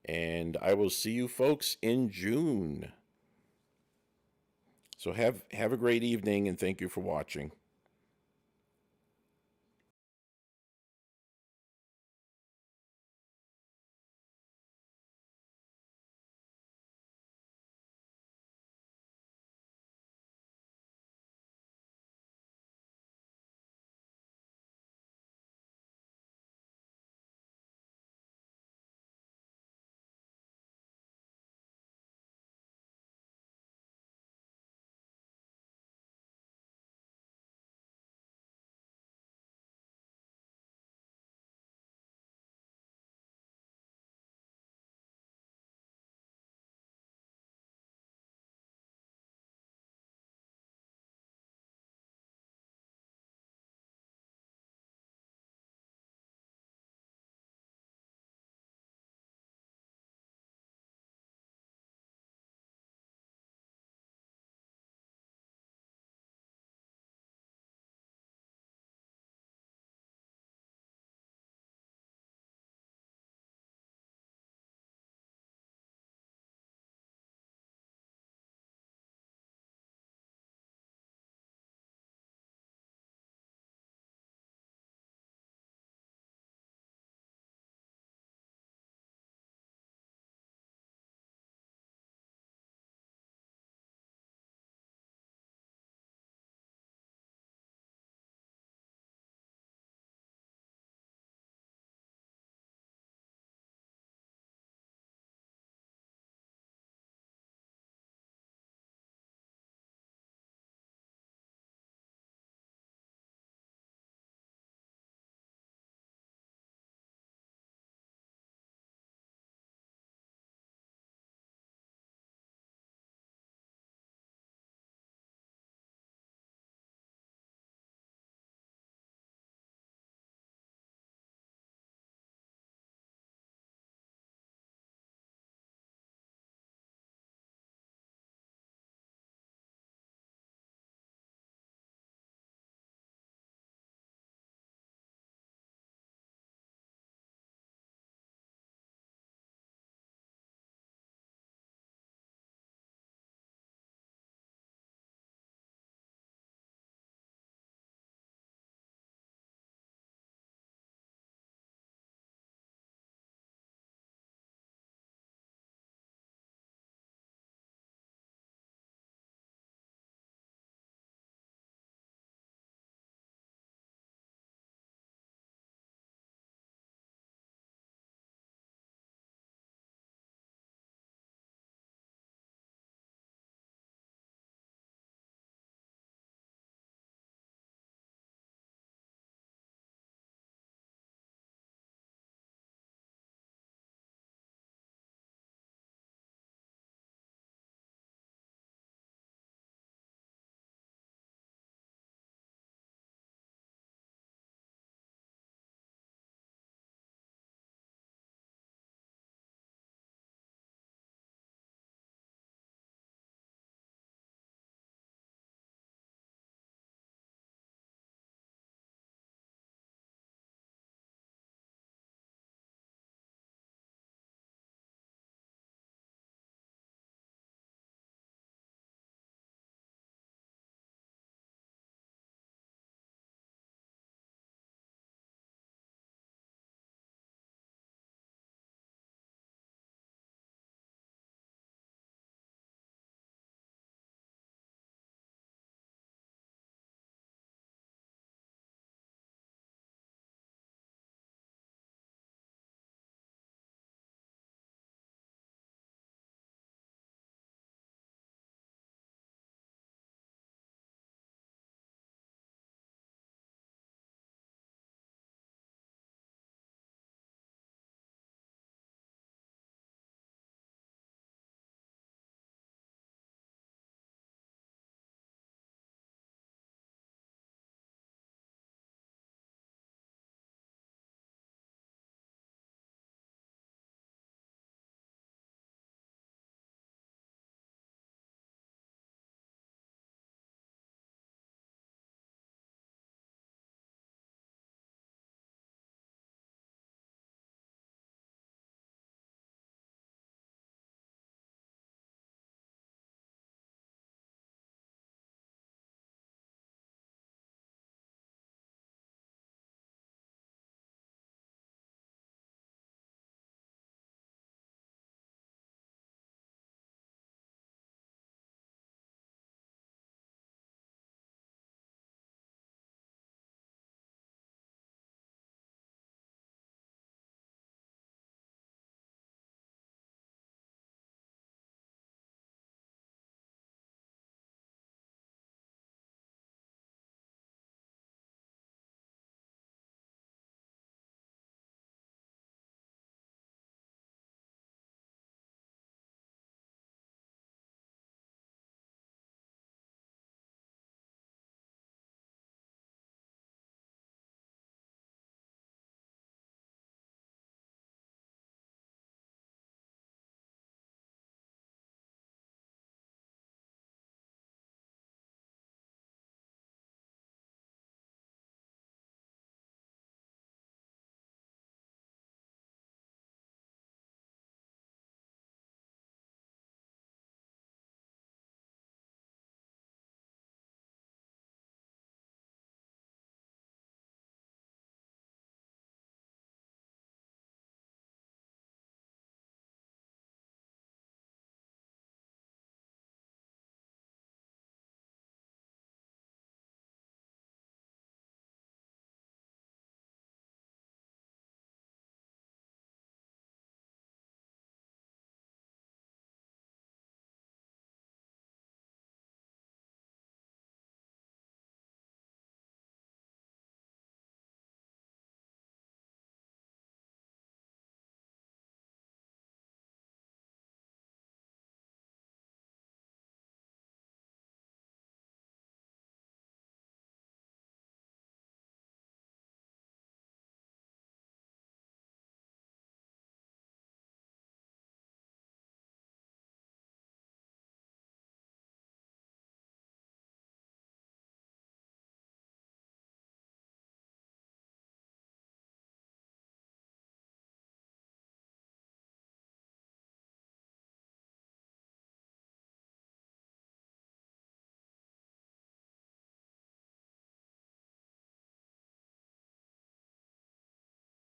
Speaker 1: And I will see you folks in June. So have a great evening, and thank you for watching.